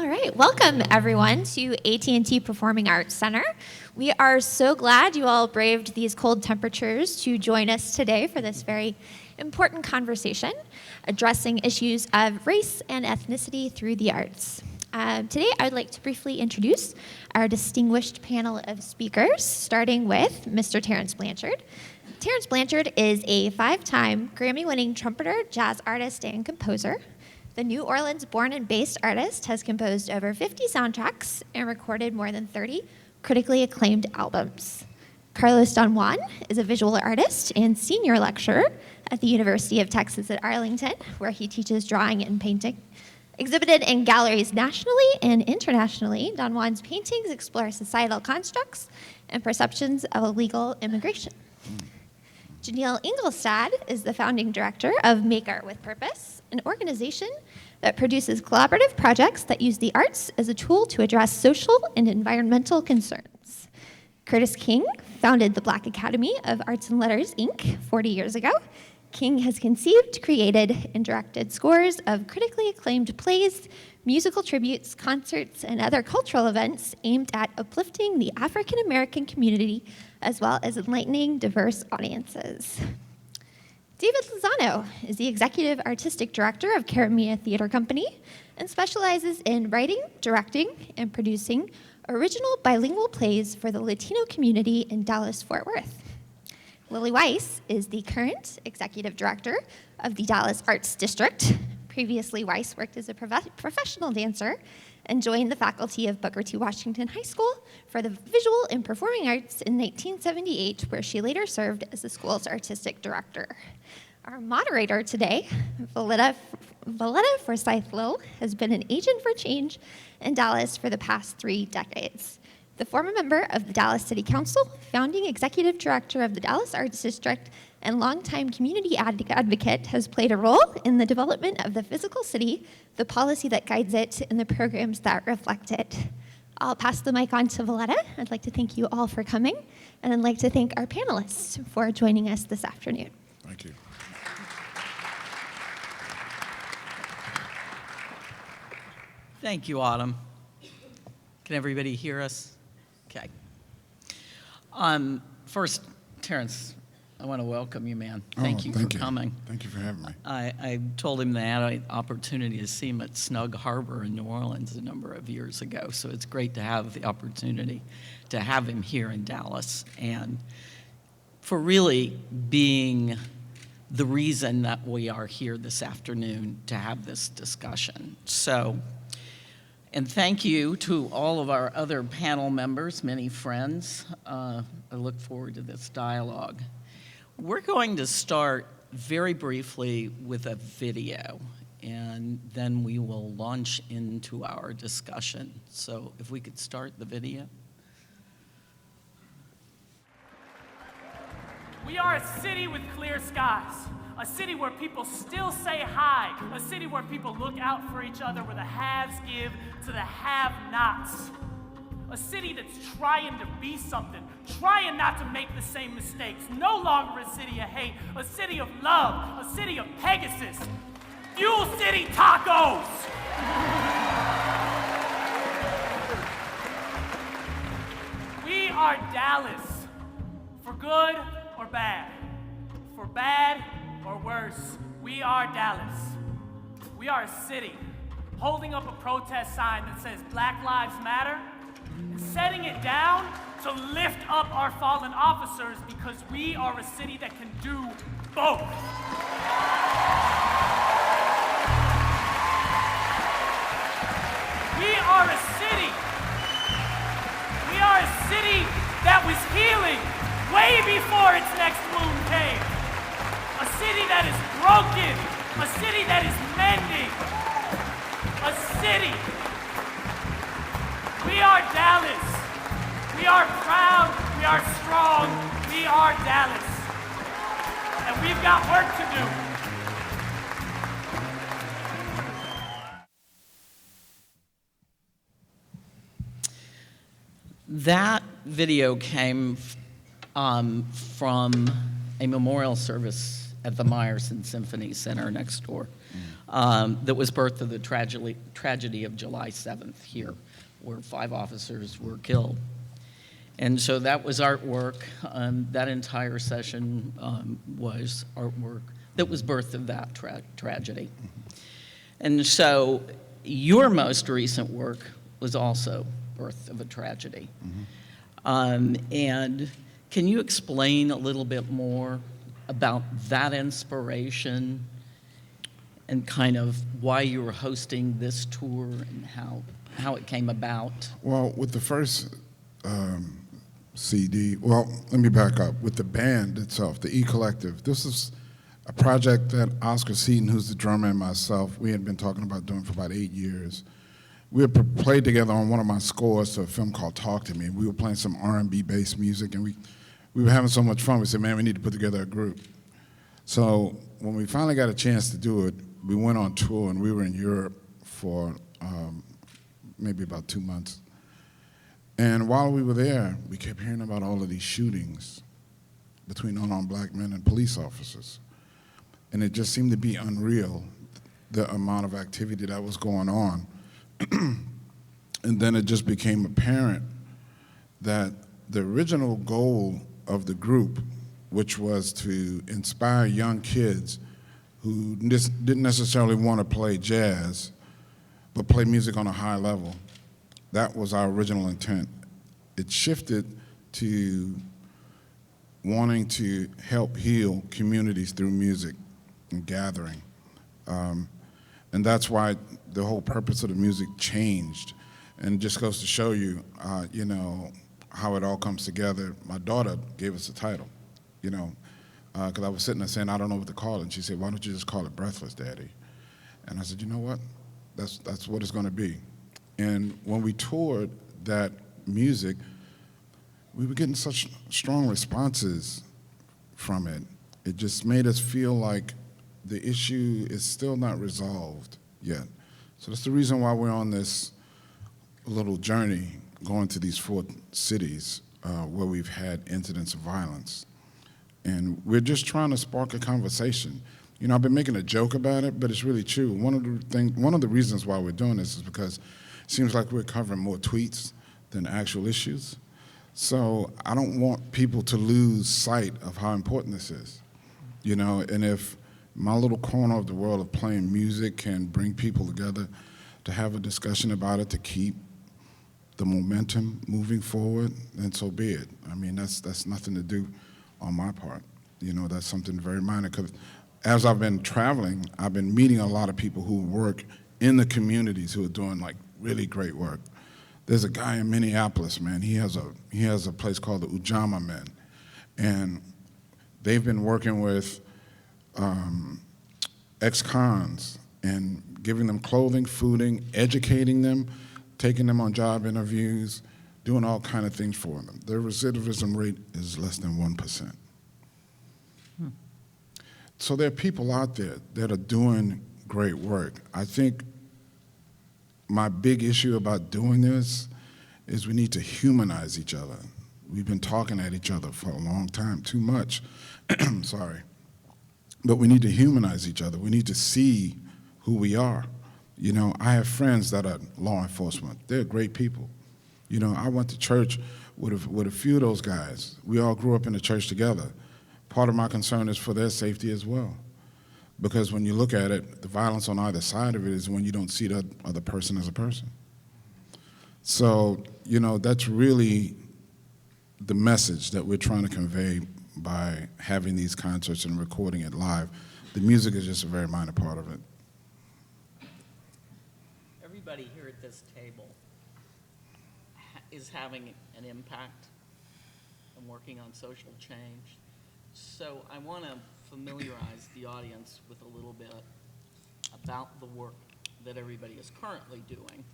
All right, welcome everyone to AT&T Performing Arts Center. We are so glad you all braved these cold temperatures to join us today for this very important conversation addressing issues of race and ethnicity through the arts. Today, I would like to briefly introduce our distinguished panel of speakers, starting with Mr. Terrence Blanchard. Terrence Blanchard is a 5-time Grammy-winning trumpeter, jazz artist, and composer. The New Orleans-born and based artist has composed over 50 soundtracks and recorded more than 30 critically acclaimed albums. Carlos Don Juan is a visual artist and senior lecturer at the University of Texas at Arlington, where he teaches drawing and painting. Exhibited in galleries nationally and internationally, Don Juan's paintings explore societal constructs and perceptions of illegal immigration. Janelle Ingolstad is the founding director of Make Art with Purpose, an organization that produces collaborative projects that use the arts as a tool to address social and environmental concerns. Curtis King founded the Black Academy of Arts and Letters, Inc. 40 years ago. King has conceived, created, and directed scores of critically acclaimed plays, musical tributes, concerts, and other cultural events aimed at uplifting the African American community as well as enlightening diverse audiences. David Lozano is the Executive Artistic Director of Karamia Theater Company and specializes in writing, directing, and producing original bilingual plays for the Latino community in Dallas-Fort Worth. Lily Weiss is the current Executive Director of the Dallas Arts District. Previously, Weiss worked as a professional dancer and joined the faculty of Booker T. Washington High School for the Visual and Performing Arts in 1978, where she later served as the school's artistic director. Our moderator today, Valletta Forsyth-Lill, has been an agent for change in Dallas for the past 3 decades. The former member of the Dallas City Council, founding executive director of the Dallas Arts District, and longtime community advocate, has played a role in the development of the physical city, the policy that guides it, and the programs that reflect it. I'll pass the mic on to Valletta. I'd like to thank you all for coming, and I'd like to thank our panelists for joining us this afternoon. Thank you. Thank you, Autumn. Can everybody hear us? Okay. First, Terrence, I want to welcome you, man. Thank you for coming. Thank you for having me. I told him that I had an opportunity to see him at Snug Harbor in New Orleans a number of years ago, so it's great to have the opportunity to have him here in Dallas and for really being the reason that we are here this afternoon to have this discussion. And thank you to all of our other panel members, many friends. I look forward to this dialogue. We're going to start very briefly with a video, and then we will launch into our discussion. So if we could start the video. We are a city with clear skies. A city where people still say hi. A city where people look out for each other, where the haves give to the have-nots. A city that's trying to be something, trying not to make the same mistakes. No longer a city of hate, a city of love, a city of Pegasus. Fuel City Tacos! We are Dallas, for good or bad, for bad or worse. We are Dallas. We are a city holding up a protest sign that says Black Lives Matter and setting it down to lift up our fallen officers because we are a city that can do both. We are a city. We are a city that was healing way before its next moon came. A city that is broken, a city that is mending, a city. We are Dallas. We are proud, we are strong, we are Dallas. And we've got work to do. That video came from a memorial service at the Meyerson Symphony Center next door that was birthed of the tragedy of July 7th here, where 5 officers were killed. And so that was artwork. That entire session was artwork that was birthed of that tragedy. And so your most recent work was also birth of a tragedy. And can you explain a little bit more about that inspiration and kind of why you were hosting this tour and how it came about? Well, with the first CD, well, let me back up. With the band itself, the E Collective, this is a project that Oscar Seaton, who's the drummer, and myself, we had been talking about doing for about 8 years. We had played together on one of my scores to a film called Talk to Me. We were playing some R&B based music, and we were having so much fun. We said, man, we need to put together a group. So when we finally got a chance to do it, we went on tour, and we were in Europe for maybe about 2 months. And while we were there, we kept hearing about all of these shootings between unarmed black men and police officers. And it just seemed to be unreal, the amount of activity that was going on. And then it just became apparent that the original goal of the group, which was to inspire young kids who didn't necessarily want to play jazz, but play music on a high level, that was our original intent. It shifted to wanting to help heal communities through music and gathering. And that's why the whole purpose of the music changed. And it just goes to show you, you know, how it all comes together. My daughter gave us the title, you know, because I was sitting there saying, I don't know what to call it. And she said, why don't you just call it Breathless, Daddy? And I said, you know what? That's what it's going to be. And when we toured that music, we were getting such strong responses from it. It just made us feel like the issue is still not resolved yet. So that's the reason why we're on this little journey going to these 4 cities where we've had incidents of violence. And we're just trying to spark a conversation. You know, I've been making a joke about it, but it's really true. One of the reasons why we're doing this is because it seems like we're covering more tweets than actual issues. So I don't want people to lose sight of how important this is. You know, and if my little corner of the world of playing music can bring people together to have a discussion about it, to keep the momentum moving forward, then so be it. I mean, that's nothing to do on my part. You know, that's something very minor, because as I've been traveling, I've been meeting a lot of people who work in the communities who are doing like really great work. There's a guy in Minneapolis, man. He has a place called the Ujamaa Men, and they've been working with ex-cons and giving them clothing, fooding, educating them, taking them on job interviews, doing all kind of things for them. Their recidivism rate is less than 1%. So there are people out there that are doing great work. I think my big issue about doing this is we need to humanize each other. We've been talking at each other for a long time, too much. Sorry. But we need to humanize each other. We need to see who we are. You know, I have friends that are law enforcement. They're great people. You know, I went to church with a few of those guys. We all grew up in the church together. Part of my concern is for their safety as well. Because when you look at it, the violence on either side of it is when you don't see the other person as a person. So, you know, that's really the message that we're trying to convey by having these concerts and recording it live. The music is just a very minor part of it. Everybody here at this table is having an impact and working on social change. So I want to familiarize the audience with a little bit about the work that everybody is currently doing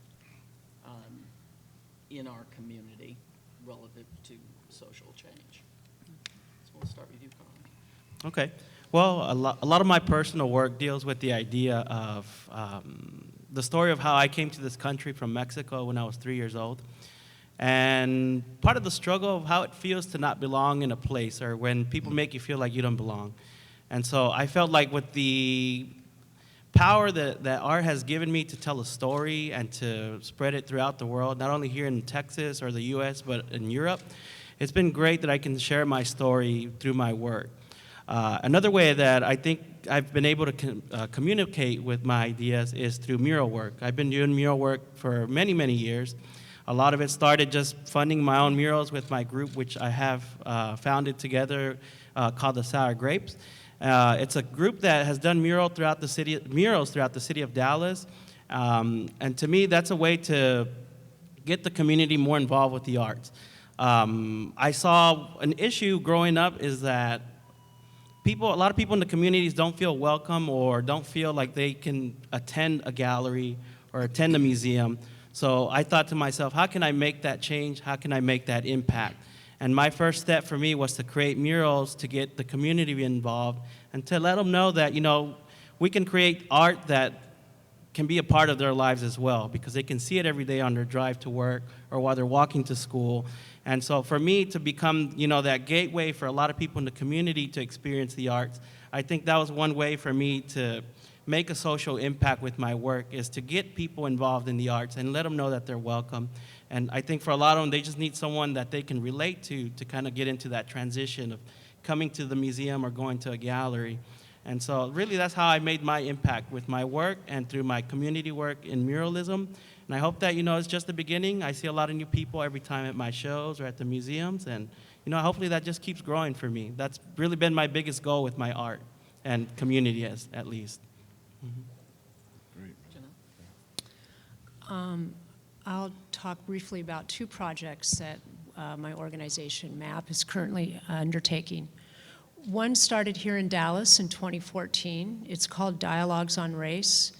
in our community relative to social change. So we'll start with you, Carl. Okay. Well, a lot of my personal work deals with the idea of the story of how I came to this country from Mexico when I was 3 years old. And part of the struggle of how it feels to not belong in a place, or when people make you feel like you don't belong. And so I felt like with the power that art has given me to tell a story and to spread it throughout the world, not only here in Texas or the US, but in Europe. It's been great that I can share my story through my work. Another way that I think I've been able to communicate with my ideas is through mural work. I've been doing mural work for many, many years. A lot of it started just funding my own murals with my group, which I have founded together called the Sour Grapes. It's a group that has done murals throughout the city of Dallas. And to me, that's a way to get the community more involved with the arts. I saw an issue growing up is that a lot of people in the communities don't feel welcome or don't feel like they can attend a gallery or attend a museum. So I thought to myself, how can I make that change? How can I make that impact? And my first step for me was to create murals to get the community involved and to let them know that, we can create art that can be a part of their lives as well, because they can see it every day on their drive to work or while they're walking to school. And so for me to become, that gateway for a lot of people in the community to experience the arts, I think that was one way for me to make a social impact with my work, is to get people involved in the arts and let them know that they're welcome. And I think for a lot of them, they just need someone that they can relate to kind of get into that transition of coming to the museum or going to a gallery. And so really that's how I made my impact with my work and through my community work in muralism. And I hope that, it's just the beginning. I see a lot of new people every time at my shows or at the museums. And, hopefully that just keeps growing for me. That's really been my biggest goal with my art and community at least. I'll talk briefly about two projects that my organization, MAP, is currently undertaking. One started here in Dallas in 2014. It's called Dialogues on Race.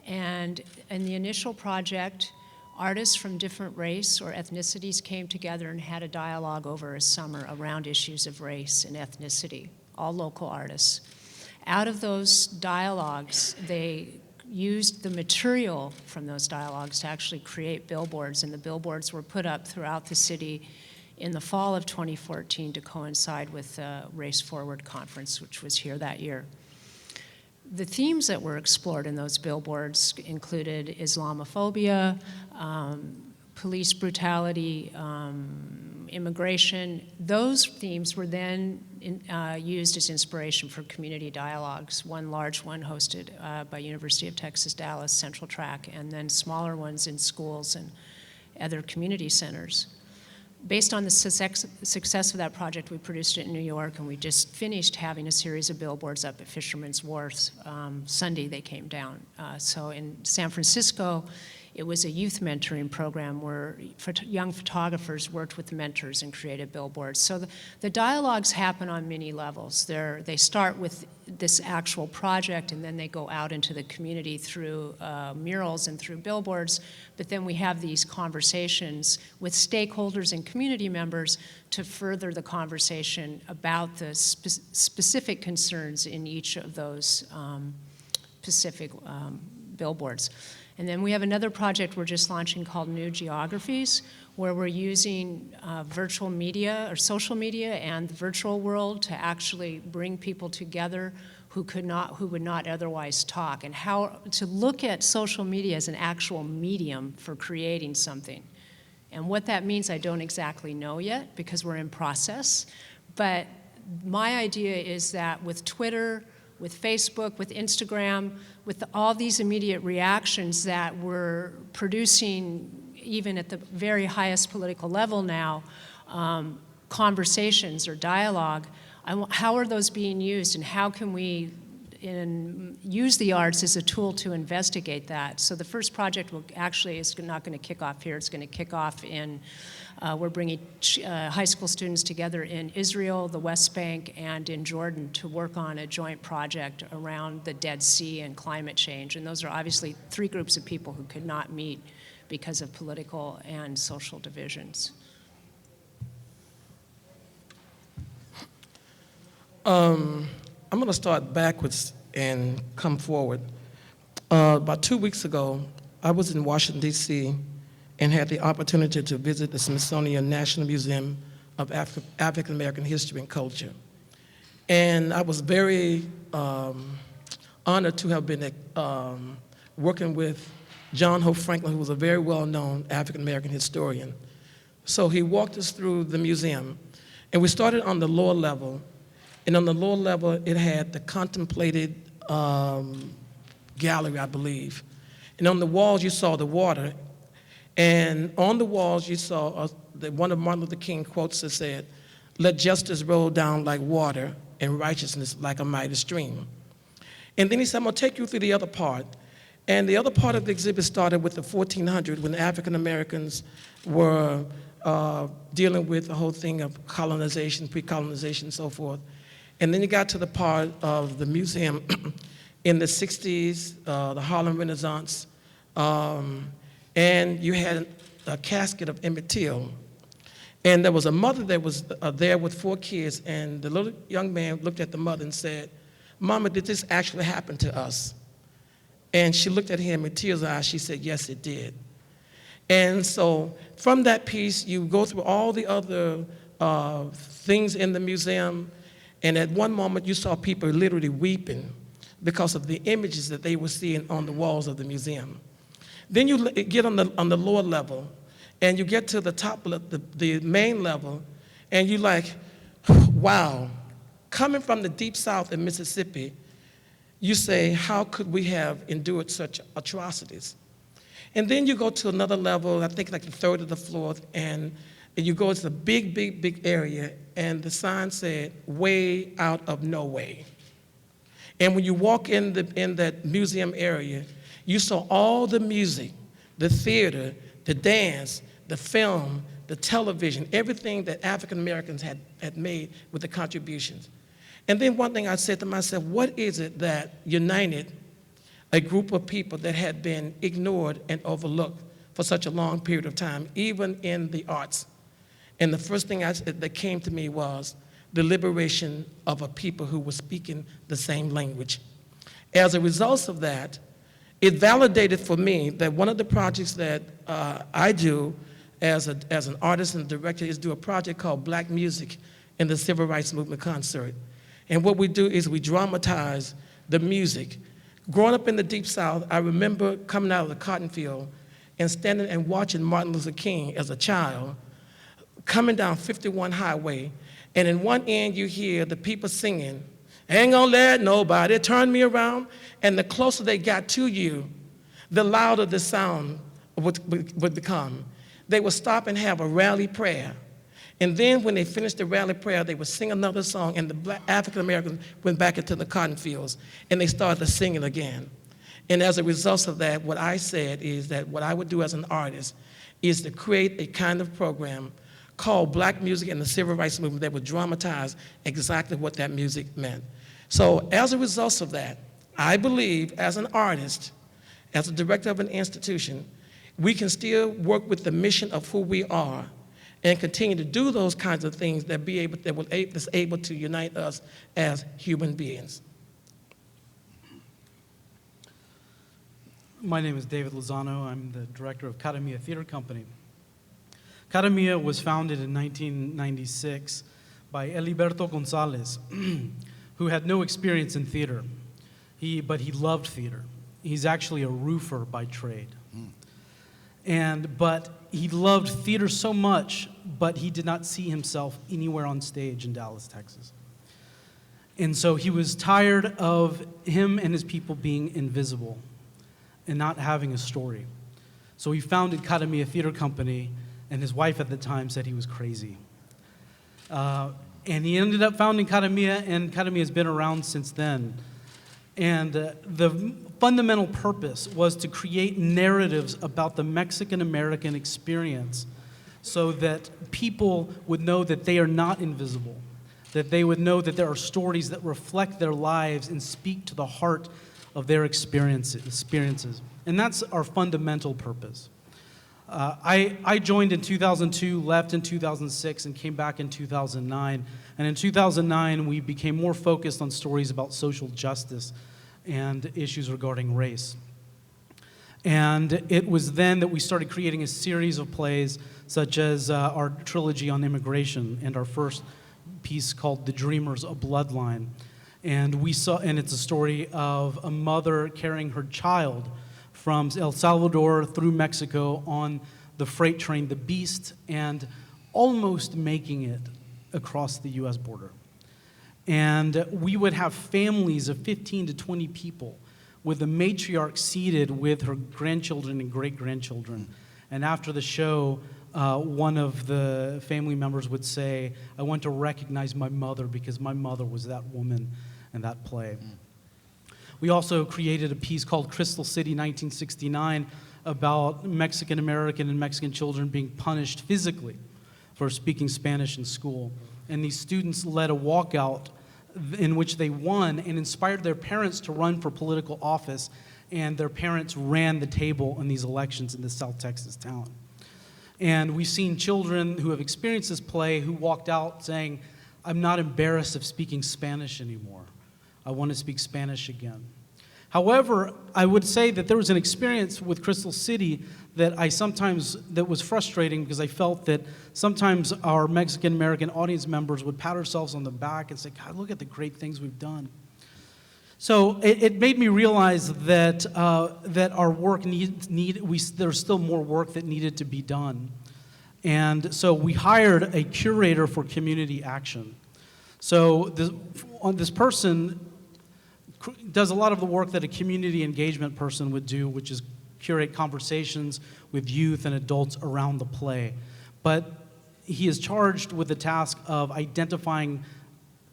And in the initial project, artists from different race or ethnicities came together and had a dialogue over a summer around issues of race and ethnicity, all local artists. Out of those dialogues, they used the material from those dialogues to actually create billboards, and the billboards were put up throughout the city in the fall of 2014 to coincide with the Race Forward conference, which was here that year. The themes that were explored in those billboards included Islamophobia, police brutality, immigration. Those themes were then used as inspiration for community dialogues. One large one hosted by University of Texas, Dallas, Central Track, and then smaller ones in schools and other community centers. Based on the success of that project, we produced it in New York, and we just finished having a series of billboards up at Fisherman's Wharf. Sunday they came down. So in San Francisco, it was a youth mentoring program where young photographers worked with mentors and created billboards. So the dialogues happen on many levels. They start with this actual project, and then they go out into the community through murals and through billboards. But then we have these conversations with stakeholders and community members to further the conversation about the specific concerns in each of those specific billboards. And then we have another project we're just launching called New Geographies, where we're using virtual media or social media and the virtual world to actually bring people together who would not otherwise talk, and how to look at social media as an actual medium for creating something. And what that means, I don't exactly know yet because we're in process. But my idea is that with Twitter, with Facebook, with Instagram, with all these immediate reactions that we're producing, even at the very highest political level now, conversations or dialogue, how are those being used, and how can we use the arts as a tool to investigate that? So the first project is not going to kick off here. It's going to kick off in, we're bringing high school students together in Israel, the West Bank, and in Jordan to work on a joint project around the Dead Sea and climate change. And those are obviously three groups of people who could not meet because of political and social divisions. I'm going to start backwards and come forward. About 2 weeks ago, I was in Washington, D.C., and had the opportunity to visit the Smithsonian National Museum of African American History and Culture. And I was very honored to have been working with John Hope Franklin, who was a very well-known African-American historian. So he walked us through the museum, and we started on the lower level. And on the lower level, it had the contemplated gallery, I believe. And on the walls, you saw the water. And on the walls, you saw one of Martin Luther King quotes that said, "Let justice roll down like water and righteousness like a mighty stream." And then he said, "I'm going to take you through the other part." And the other part of the exhibit started with the 1400s, when African Americans were dealing with the whole thing of colonization, pre-colonization, and so forth. And then you got to the part of the museum in the 60s, the Harlem Renaissance, and you had a casket of Emmett Till. And there was a mother that was there with 4 kids, and the little young man looked at the mother and said, "Mama, did this actually happen to us?" And she looked at him with tears in her eyes. She said, "Yes, it did." And so from that piece, you go through all the other things in the museum, and at one moment you saw people literally weeping because of the images that they were seeing on the walls of the museum. Then you get on the lower level, and you get to the top, the main level, and you're like, wow. Coming from the deep south in Mississippi, you say, how could we have endured such atrocities? And then you go to another level, I think like the third or the fourth, and you go to the big area, and the sign said, "Way out of no way." And when you walk in that museum area, you saw all the music, the theater, the dance, the film, the television, everything that African Americans had made with the contributions. And then one thing I said to myself, what is it that united a group of people that had been ignored and overlooked for such a long period of time, even in the arts? And the first thing that came to me was the liberation of a people who were speaking the same language. As a result of that, it validated for me that one of the projects that I do as an artist and director is do a project called Black Music in the Civil Rights Movement Concert. And what we do is we dramatize the music. Growing up in the Deep South, I remember coming out of the cotton field and standing and watching Martin Luther King as a child, coming down 51 Highway, and in one end you hear the people singing, "Ain't gonna let nobody turn me around." And the closer they got to you, the louder the sound would become. They would stop and have a rally prayer. And then when they finished the rally prayer, they would sing another song, and the Black African Americans went back into the cotton fields, and they started singing again. And as a result of that, what I said is that what I would do as an artist is to create a kind of program called Black Music and the Civil Rights Movement that would dramatize exactly what that music meant. So as a result of that, I believe as an artist, as a director of an institution, we can still work with the mission of who we are and continue to do those kinds of things that's able to unite us as human beings. My name is David Lozano. I'm the director of Caramia Theater Company. Caramia was founded in 1996 by Eliberto Gonzalez, who had no experience in theater, but he loved theater. He's actually a roofer by trade. But he loved theater so much, but he did not see himself anywhere on stage in Dallas, Texas. And so he was tired of him and his people being invisible and not having a story. So he founded Caramia Theater Company, and his wife at the time said he was crazy. And he ended up founding Caramia, and Caramia has been around since then. And the fundamental purpose was to create narratives about the Mexican-American experience so that people would know that they are not invisible, that they would know that there are stories that reflect their lives and speak to the heart of their experiences. And that's our fundamental purpose. I joined in 2002, left in 2006, and came back in 2009. And in 2009, we became more focused on stories about social justice and issues regarding race. And it was then that we started creating a series of plays, such as our trilogy on immigration and our first piece called The Dreamers, A Bloodline. And it's a story of a mother carrying her child from El Salvador through Mexico on the freight train, the Beast, and almost making it across the U.S. border. And we would have families of 15 to 20 people with the matriarch seated with her grandchildren and great-grandchildren. And after the show, one of the family members would say, "I want to recognize my mother because my mother was that woman in that play." We also created a piece called Crystal City 1969 about Mexican American and Mexican children being punished physically for speaking Spanish in school. And these students led a walkout in which they won and inspired their parents to run for political office, and their parents ran the table in these elections in this South Texas town. And we've seen children who have experienced this play who walked out saying, "I'm not embarrassed of speaking Spanish anymore. I want to speak Spanish again." However, I would say that there was an experience with Crystal City that was frustrating, because I felt that sometimes our Mexican-American audience members would pat ourselves on the back and say, "God, look at the great things we've done." So it made me realize that our work there's still more work that needed to be done. And so we hired a curator for community action. So this person does a lot of the work that a community engagement person would do, which is curate conversations with youth and adults around the play. But he is charged with the task of identifying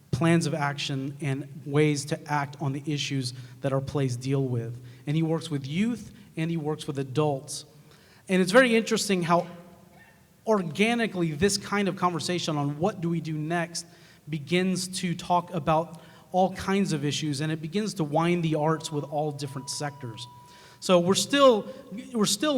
plans of action and ways to act on the issues that our plays deal with. And he works with youth and he works with adults. And it's very interesting how organically this kind of conversation on what do we do next begins to talk about all kinds of issues, and it begins to wind the arts with all different sectors. So we're still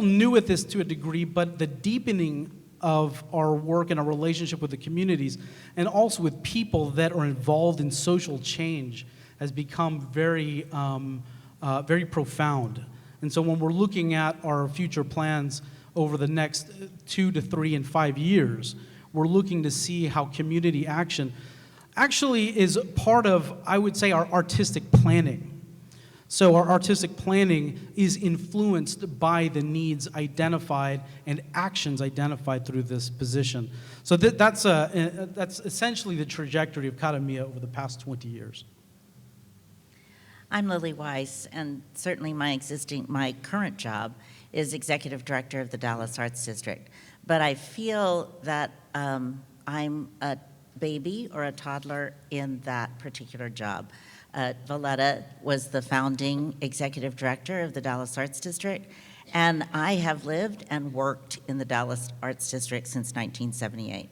new at this to a degree, but the deepening of our work and our relationship with the communities and also with people that are involved in social change has become very profound. And so when we're looking at our future plans over the next 2 to 3 and 5 years, we're looking to see how community action actually is part of, I would say, our artistic planning. So our artistic planning is influenced by the needs identified and actions identified through this position. So that's essentially the trajectory of Kadamia over the past 20 years. I'm Lily Weiss, and certainly my current job is Executive Director of the Dallas Arts District. But I feel that I'm a baby or a toddler in that particular job. Valletta was the founding executive director of the Dallas Arts District, and I have lived and worked in the Dallas Arts District since 1978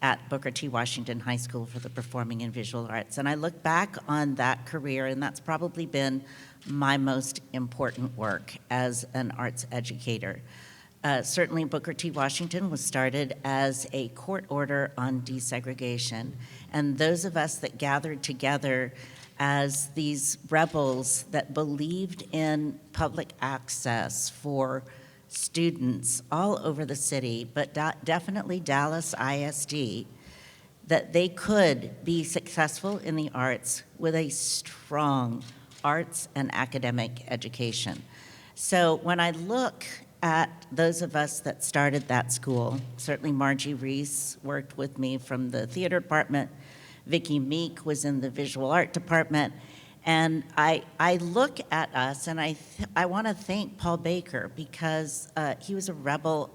at Booker T. Washington High School for the Performing and Visual Arts. And I look back on that career, and that's probably been my most important work as an arts educator. Certainly Booker T. Washington was started as a court order on desegregation, and those of us that gathered together as these rebels that believed in public access for students all over the city, but definitely Dallas ISD, that they could be successful in the arts with a strong arts and academic education. So when I look at those of us that started that school, certainly Margie Reese worked with me from the theater department, Vicki Meek was in the visual art department, and I look at us and I want to thank Paul Baker, because he was a rebel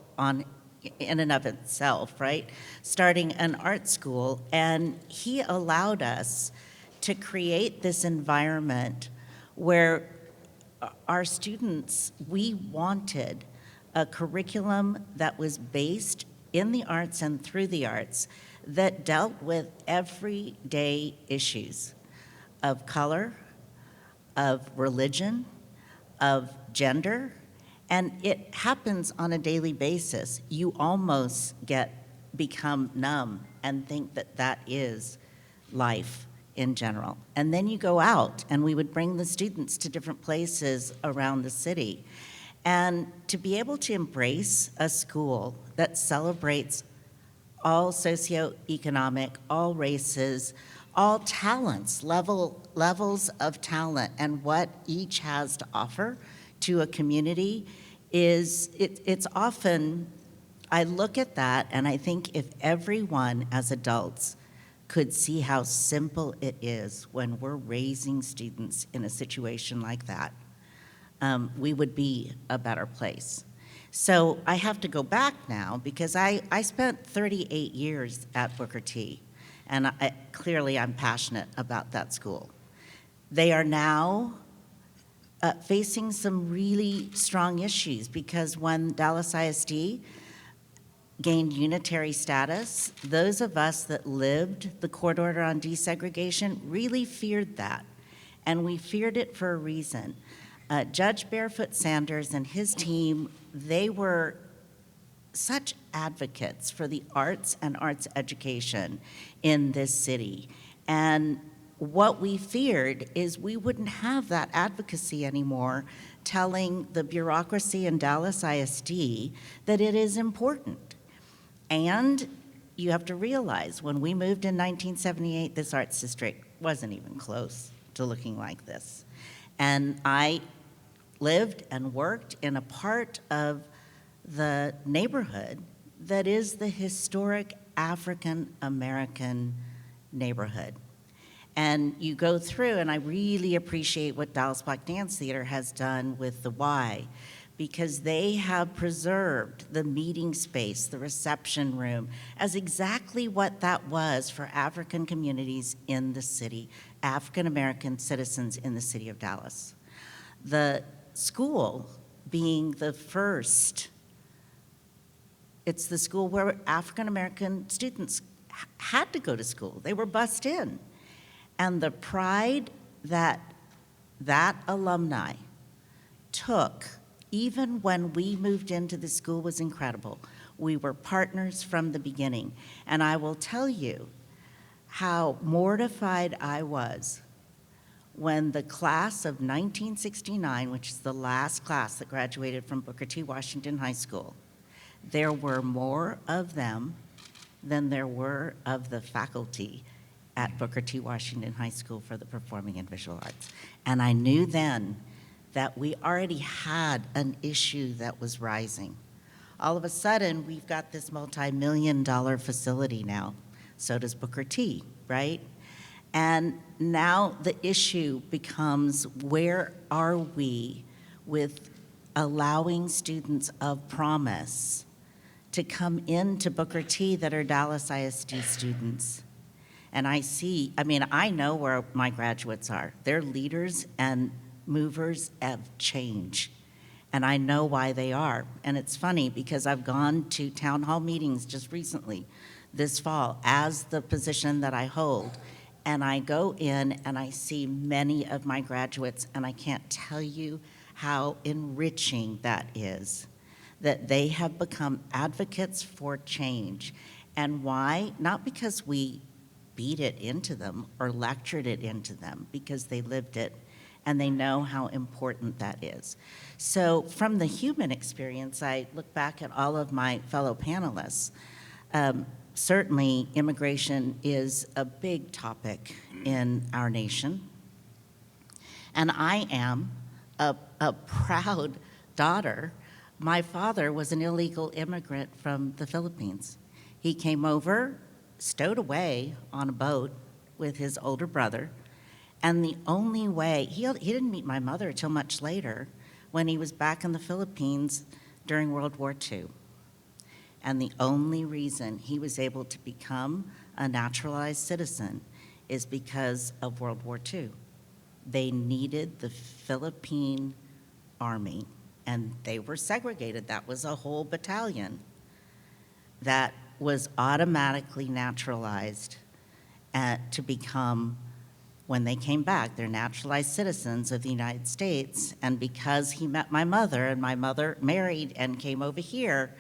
in and of itself, right? Starting an art school, and he allowed us to create this environment where our students, we wanted a curriculum that was based in the arts and through the arts that dealt with everyday issues of color, of religion, of gender, and it happens on a daily basis. You almost become numb and think that that is life in general. And then you go out, and we would bring the students to different places around the city. And to be able to embrace a school that celebrates all socioeconomic, all races, all talents, levels of talent, and what each has to offer to a community it's often, I look at that and I think if everyone as adults could see how simple it is when we're raising students in a situation like that, we would be a better place. So I have to go back now because I spent 38 years at Booker T, and clearly I'm passionate about that school. They are now facing some really strong issues because when Dallas ISD gained unitary status, those of us that lived the court order on desegregation really feared that, and we feared it for a reason. Judge Barefoot Sanders and his team, they were such advocates for the arts and arts education in this city. And what we feared is we wouldn't have that advocacy anymore telling the bureaucracy in Dallas ISD that it is important. And you have to realize when we moved in 1978, this arts district wasn't even close to looking like this. And I lived and worked in a part of the neighborhood that is the historic African American neighborhood. And you go through, and I really appreciate what Dallas Black Dance Theater has done with the Y, because they have preserved the meeting space, the reception room, as exactly what that was for African communities in the city, African American citizens in the city of Dallas. The school being the first, it's the school where African American students had to go to school. They were bused in. And the pride that that alumni took, even when we moved into the school, was incredible. We were partners from the beginning. And I will tell you how mortified I was when the class of 1969, which is the last class that graduated from Booker T. Washington High School, there were more of them than there were of the faculty at Booker T. Washington High School for the Performing and Visual Arts. And I knew then that we already had an issue that was rising. All of a sudden, we've got this multi-million-dollar facility now. So does Booker T, right? And now the issue becomes, where are we with allowing students of promise to come into Booker T that are Dallas ISD students? And I know where my graduates are. They're leaders and movers of change. And I know why they are. And it's funny because I've gone to town hall meetings just recently this fall as the position that I hold. And I go in and I see many of my graduates, and I can't tell you how enriching that is, that they have become advocates for change. And why? Not because we beat it into them or lectured it into them, because they lived it and they know how important that is. So from the human experience, I look back at all of my fellow panelists. Certainly, immigration is a big topic in our nation. And I am a proud daughter. My father was an illegal immigrant from the Philippines. He came over, stowed away on a boat with his older brother, and the only way, he didn't meet my mother until much later when he was back in the Philippines during World War II. And the only reason he was able to become a naturalized citizen is because of World War II. They needed the Philippine army, and they were segregated. That was a whole battalion that was automatically naturalized to become, when they came back, they're naturalized citizens of the United States. And because he met my mother, and my mother married and came over here,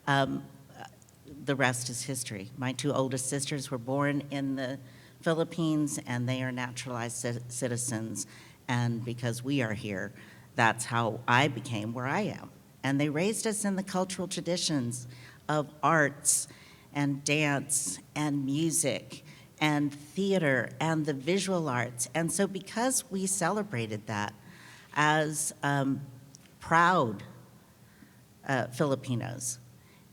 the rest is history. My two oldest sisters were born in the Philippines, and they are naturalized citizens. And because we are here, that's how I became where I am. And they raised us in the cultural traditions of arts and dance and music and theater and the visual arts. And so because we celebrated that as proud Filipinos,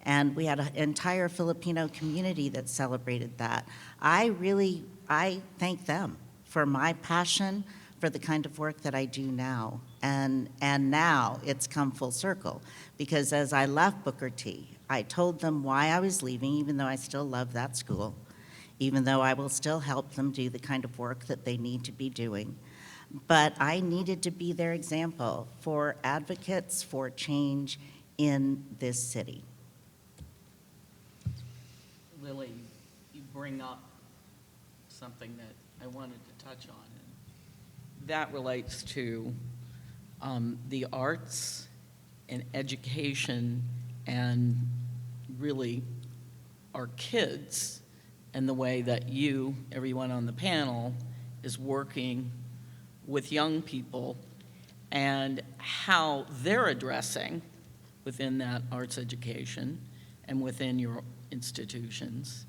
and we had an entire Filipino community that celebrated that, I thank them for my passion for the kind of work that I do now. And now it's come full circle, because as I left Booker T, I told them why I was leaving, even though I still love that school, even though I will still help them do the kind of work that they need to be doing. But I needed to be their example for advocates for change in this city. Lily, you bring up something that I wanted to touch on, and that relates to the arts and education and really our kids, and the way that you, everyone on the panel, is working with young people and how they're addressing within that arts education and within your institutions,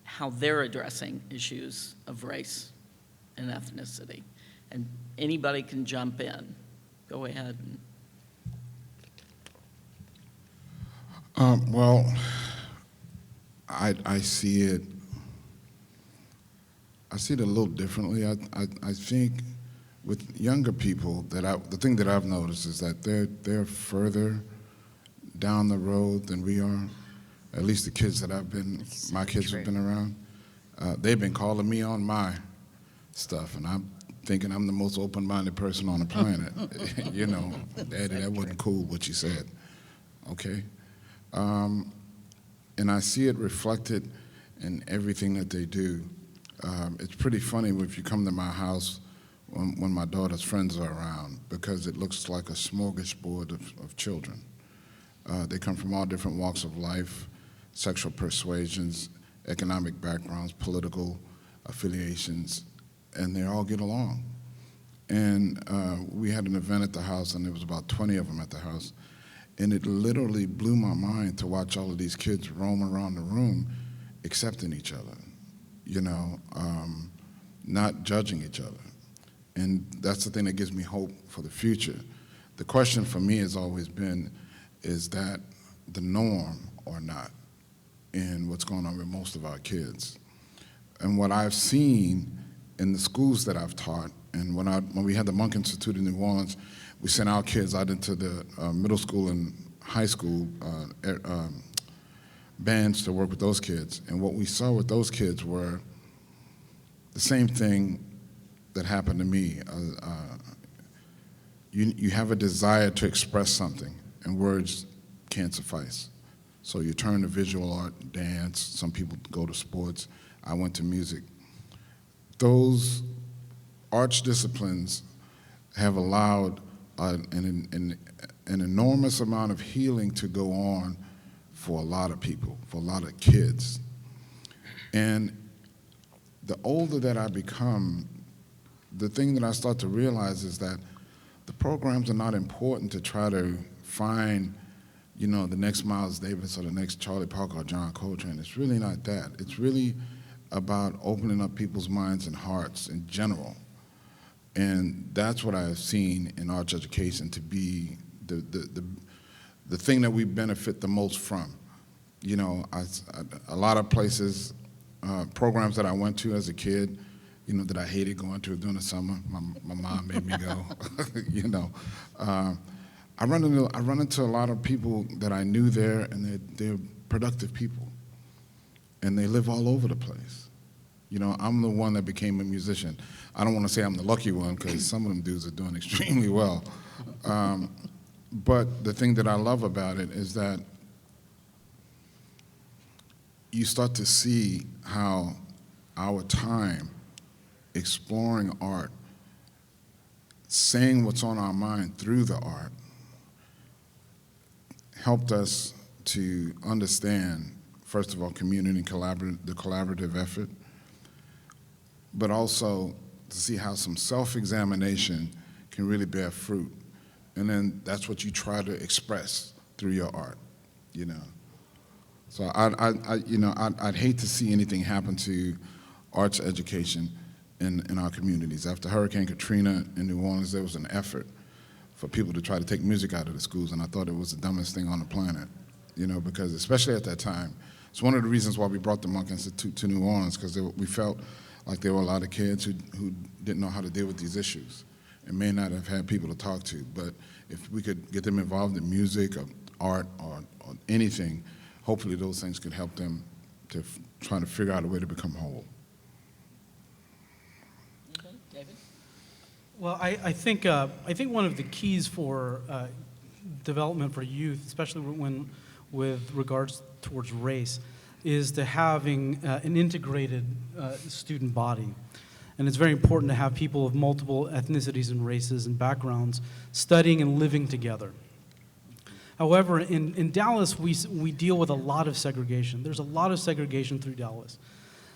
how they're addressing issues of race and ethnicity. And anybody can jump in. Go ahead. Well, I see it. I see it a little differently. I think with younger people the thing that I've noticed is that they're further down the road than we are. At least the kids that my kids have been around. They've been calling me on my stuff, and I'm thinking I'm the most open-minded person on the planet. You know, Daddy, that wasn't cool what you said. Okay. And I see it reflected in everything that they do. It's pretty funny if you come to my house when my daughter's friends are around, because it looks like a smorgasbord of children. They come from all different walks of life, sexual persuasions, economic backgrounds, political affiliations, and they all get along. And we had an event at the house, and there was about 20 of them at the house, and it literally blew my mind to watch all of these kids roam around the room accepting each other, you know, not judging each other. And that's the thing that gives me hope for the future. The question for me has always been, is that the norm or not in what's going on with most of our kids? And what I've seen in the schools that I've taught, and when we had the Monk Institute in New Orleans, we sent our kids out into the middle school and high school bands to work with those kids. And what we saw with those kids were the same thing that happened to me. You have a desire to express something, and words can't suffice. So you turn to visual art, dance, some people go to sports. I went to music. Those arts disciplines have allowed an enormous amount of healing to go on for a lot of people, for a lot of kids. And the older that I become, the thing that I start to realize is that the programs are not important to try to find, you know, the next Miles Davis or the next Charlie Parker or John Coltrane. It's really not that. It's really about opening up people's minds and hearts in general. And that's what I've seen in arts education to be the thing that we benefit the most from. You know, a lot of places, programs that I went to as a kid, you know, that I hated going to during the summer. My mom made me go. You know, I run into a lot of people that I knew there, and they're productive people, and they live all over the place. You know, I'm the one that became a musician. I don't want to say I'm the lucky one, because some of them dudes are doing extremely well. But the thing that I love about it is that you start to see how our time exploring art, saying what's on our mind through the art, helped us to understand, first of all, community and the collaborative effort, but also to see how some self-examination can really bear fruit. And then that's what you try to express through your art, you know. So I'd hate to see anything happen to arts education in our communities. After Hurricane Katrina in New Orleans, there was an effort for people to try to take music out of the schools, and I thought it was the dumbest thing on the planet, you know, because especially at that time, it's one of the reasons why we brought the Monk Institute to New Orleans, because we felt like there were a lot of kids who didn't know how to deal with these issues and may not have had people to talk to. But if we could get them involved in music or art or anything, hopefully those things could help them to try to figure out a way to become whole. Okay, David? Well, I think one of the keys for development for youth, especially with regards towards race, is to having an integrated student body. And it's very important to have people of multiple ethnicities and races and backgrounds studying and living together. However, in Dallas, we deal with a lot of segregation. There's a lot of segregation through Dallas.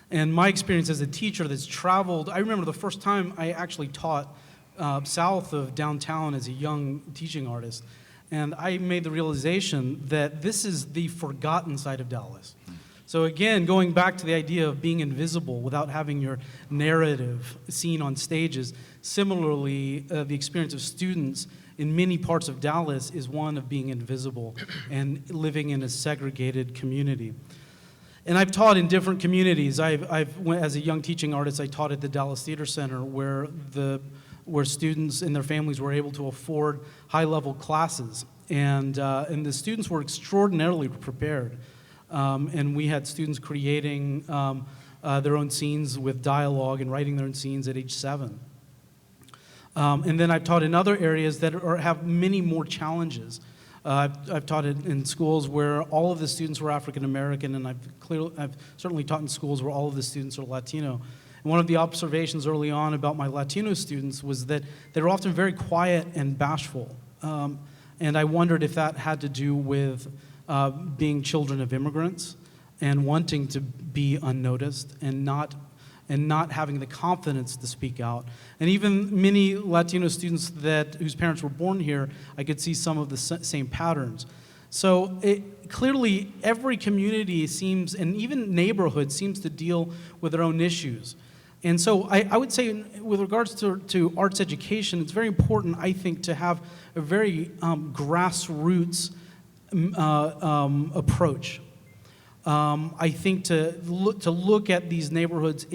And my experience as a teacher that's traveled, I remember the first time I actually taught south of downtown as a young teaching artist. And I made the realization that this is the forgotten side of Dallas. So again, going back to the idea of being invisible without having your narrative seen on stages, similarly, the experience of students in many parts of Dallas is one of being invisible and living in a segregated community. And I've taught in different communities. As a young teaching artist, I taught at the Dallas Theater Center where students and their families were able to afford high-level classes. And the students were extraordinarily prepared. And we had students creating their own scenes with dialogue and writing their own scenes at age 7. And then I've taught in other areas that have many more challenges. I've taught in schools where all of the students were African American, and I've certainly taught in schools where all of the students are Latino. And one of the observations early on about my Latino students was that they were often very quiet and bashful. And I wondered if that had to do with being children of immigrants and wanting to be unnoticed and not having the confidence to speak out. And even many Latino students whose parents were born here, I could see some of the same patterns. So clearly every community seems, and even neighborhood seems to deal with their own issues. And so I would say with regards to arts education, it's very important, I think, to have a very grassroots approach. I think to look at these neighborhoods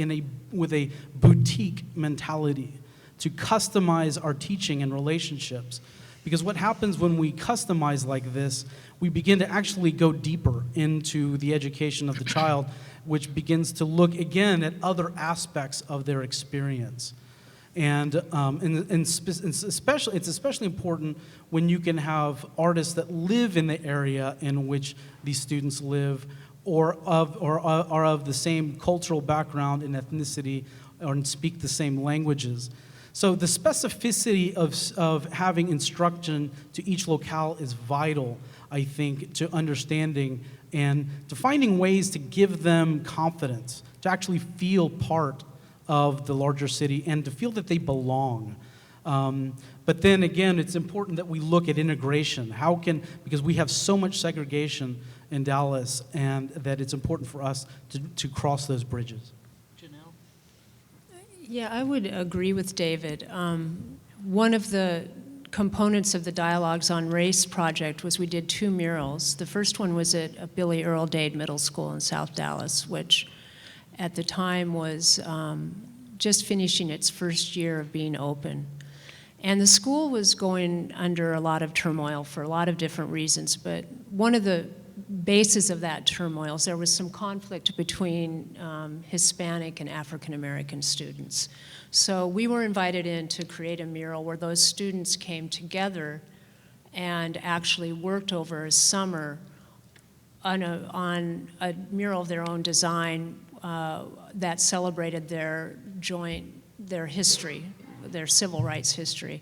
with a boutique mentality, to customize our teaching and relationships. Because what happens when we customize like this, we begin to actually go deeper into the education of the child, which begins to look again at other aspects of their experience. And especially, it's especially important when you can have artists that live in the area in which these students live, or are of the same cultural background and ethnicity, or speak the same languages. So the specificity of having instruction to each locale is vital, I think, to understanding and to finding ways to give them confidence, to actually feel part of the larger city and to feel that they belong. But then again, it's important that we look at integration. Because we have so much segregation in Dallas, and that it's important for us to cross those bridges. Janelle? Yeah, I would agree with David. One of the components of the Dialogues on Race project was we did 2 murals. The first one was at Billy Earl Dade Middle School in South Dallas, which at the time was just finishing its first year of being open. And the school was going under a lot of turmoil for a lot of different reasons, but one of the basis of that turmoil is there was some conflict between Hispanic and African American students. So we were invited in to create a mural where those students came together and actually worked over a summer on a mural of their own design that celebrated their history, their civil rights history.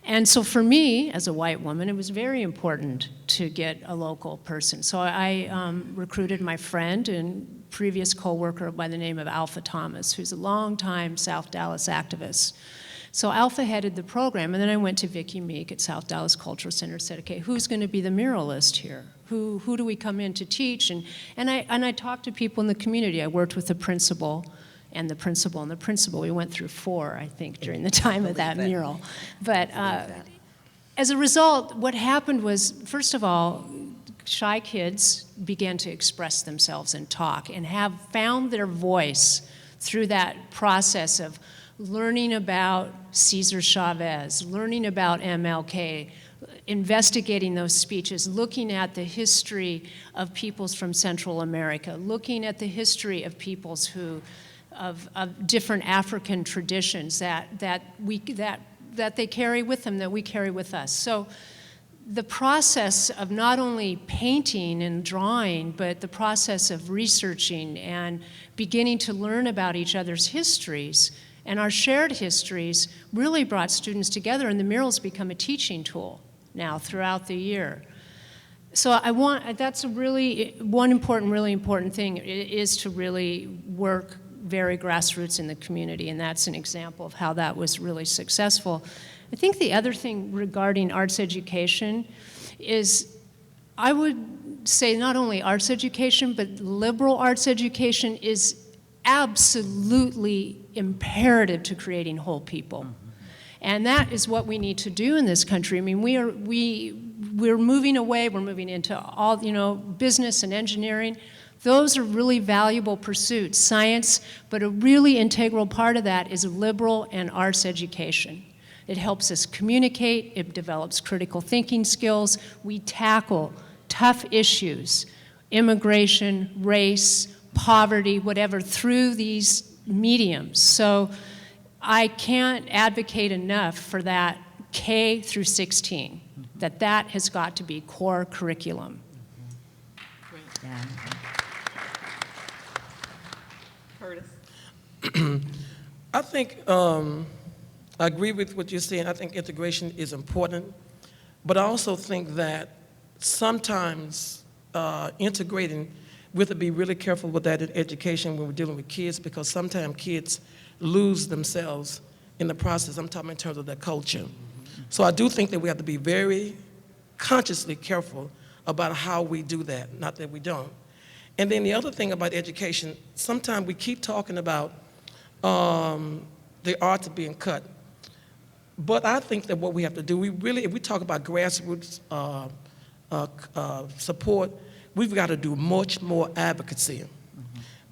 And so for me, as a white woman, it was very important to get a local person. So I recruited my friend and previous co-worker by the name of Alpha Thomas, who's a longtime South Dallas activist. So Alpha headed the program, and then I went to Vicki Meek at South Dallas Cultural Center and said, okay, who's going to be the muralist here? Who do we come in to teach? And I talked to people in the community. I worked with the principal and the principal. And the principal, we went through 4, I think, during the time of that mural. But as a result, what happened was, first of all, shy kids began to express themselves and talk and have found their voice through that process of learning about Cesar Chavez, learning about MLK, investigating those speeches, looking at the history of peoples from Central America, looking at the history of peoples of different African traditions that they carry with them, that we carry with us. So the process of not only painting and drawing, but the process of researching and beginning to learn about each other's histories and our shared histories really brought students together, and the murals become a teaching tool now throughout the year. So that's really important thing is to really work very grassroots in the community, and that's an example of how that was really successful. I think the other thing regarding arts education is, I would say not only arts education, but liberal arts education is absolutely imperative to creating whole people. And that is what we need to do in this country. I mean, we're moving away, we're moving into all, business and engineering. Those are really valuable pursuits, science, but a really integral part of that is liberal and arts education. It helps us communicate, it develops critical thinking skills. We tackle tough issues, immigration, race, poverty, whatever, through these mediums. So I can't advocate enough for that K through 16, that has got to be core curriculum. Yeah. Curtis? I think I agree with what you're saying. I think integration is important, but I also think that sometimes integrating, we have to be really careful with that in education when we're dealing with kids, because sometimes kids lose themselves in the process. I'm talking in terms of their culture. So I do think that we have to be very consciously careful about how we do that, not that we don't. And then the other thing about education, sometimes we keep talking about the arts being cut. But I think that what we have to do, if we talk about grassroots support, we've got to do much more advocacy.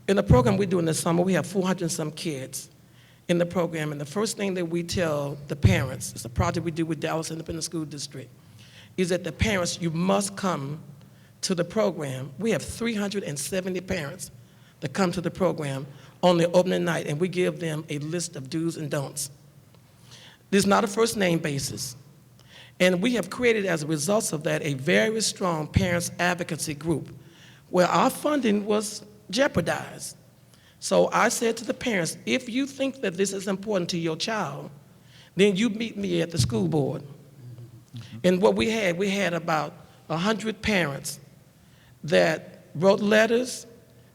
In the program we do in the summer, we have 400 and some kids in the program, and the first thing that we tell the parents, it's a project we do with Dallas Independent School District, is that the parents, you must come to the program. We have 370 parents that come to the program on the opening night, and we give them a list of do's and don'ts. This is not a first name basis. And we have created, as a result of that, a very strong parents advocacy group where our funding was jeopardized. So I said to the parents, if you think that this is important to your child, then you meet me at the school board. And what we had about 100 parents that wrote letters,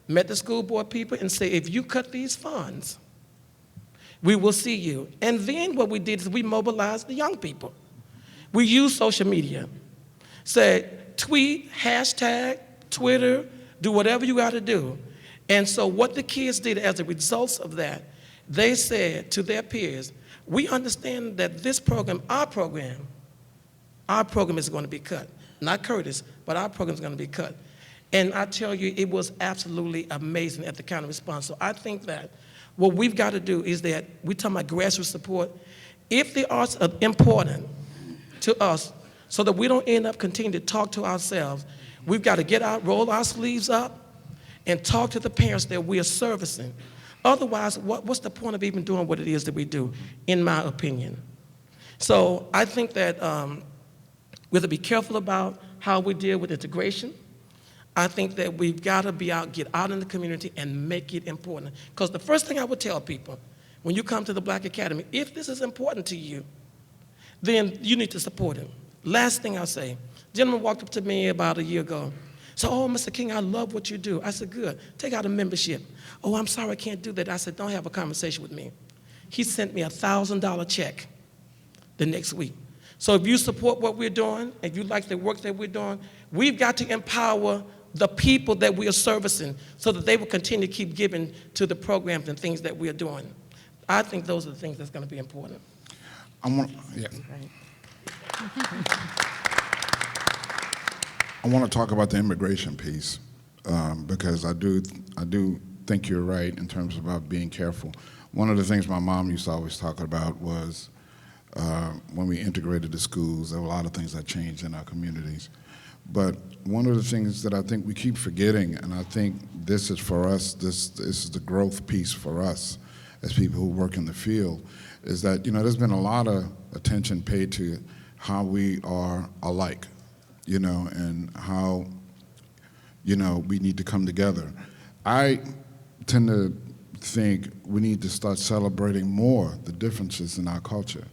met the school board people, and said, if you cut these funds, we will see you. And then what we did is we mobilized the young people. We used social media. Said, tweet, hashtag, Twitter, do whatever you got to do. And so what the kids did as a result of that, they said to their peers, we understand that this program, our program is going to be cut. Not Curtis, but our program is going to be cut. And I tell you, it was absolutely amazing at the kind of response. So I think that what we've got to do is that we're talking about grassroots support. If the arts are important to us, so that we don't end up continuing to talk to ourselves, we've got to get out, roll our sleeves up, and talk to the parents that we are servicing. Otherwise, what's the point of even doing what it is that we do, in my opinion? So I think that we have to be careful about how we deal with integration. I think that we've got to get out in the community and make it important. Because the first thing I would tell people, when you come to the Black Academy, if this is important to you, then you need to support it. Last thing I'll say, a gentleman walked up to me about a year ago. So, oh, Mr. King, I love what you do. I said, good, take out a membership. Oh, I'm sorry, I can't do that. I said, don't have a conversation with me. He sent me a $1,000 check the next week. So if you support what we're doing, if you like the work that we're doing, we've got to empower the people that we are servicing so that they will continue to keep giving to the programs and things that we are doing. I think those are the things that's going to be important. Yeah. I want to talk about the immigration piece because I do think you're right in terms of about being careful. One of the things my mom used to always talk about was when we integrated the schools, there were a lot of things that changed in our communities. But one of the things that I think we keep forgetting, and I think this is for us, this is the growth piece for us as people who work in the field, is that, there's been a lot of attention paid to how we are alike, and how, we need to come together. I tend to think we need to start celebrating more the differences in our culture.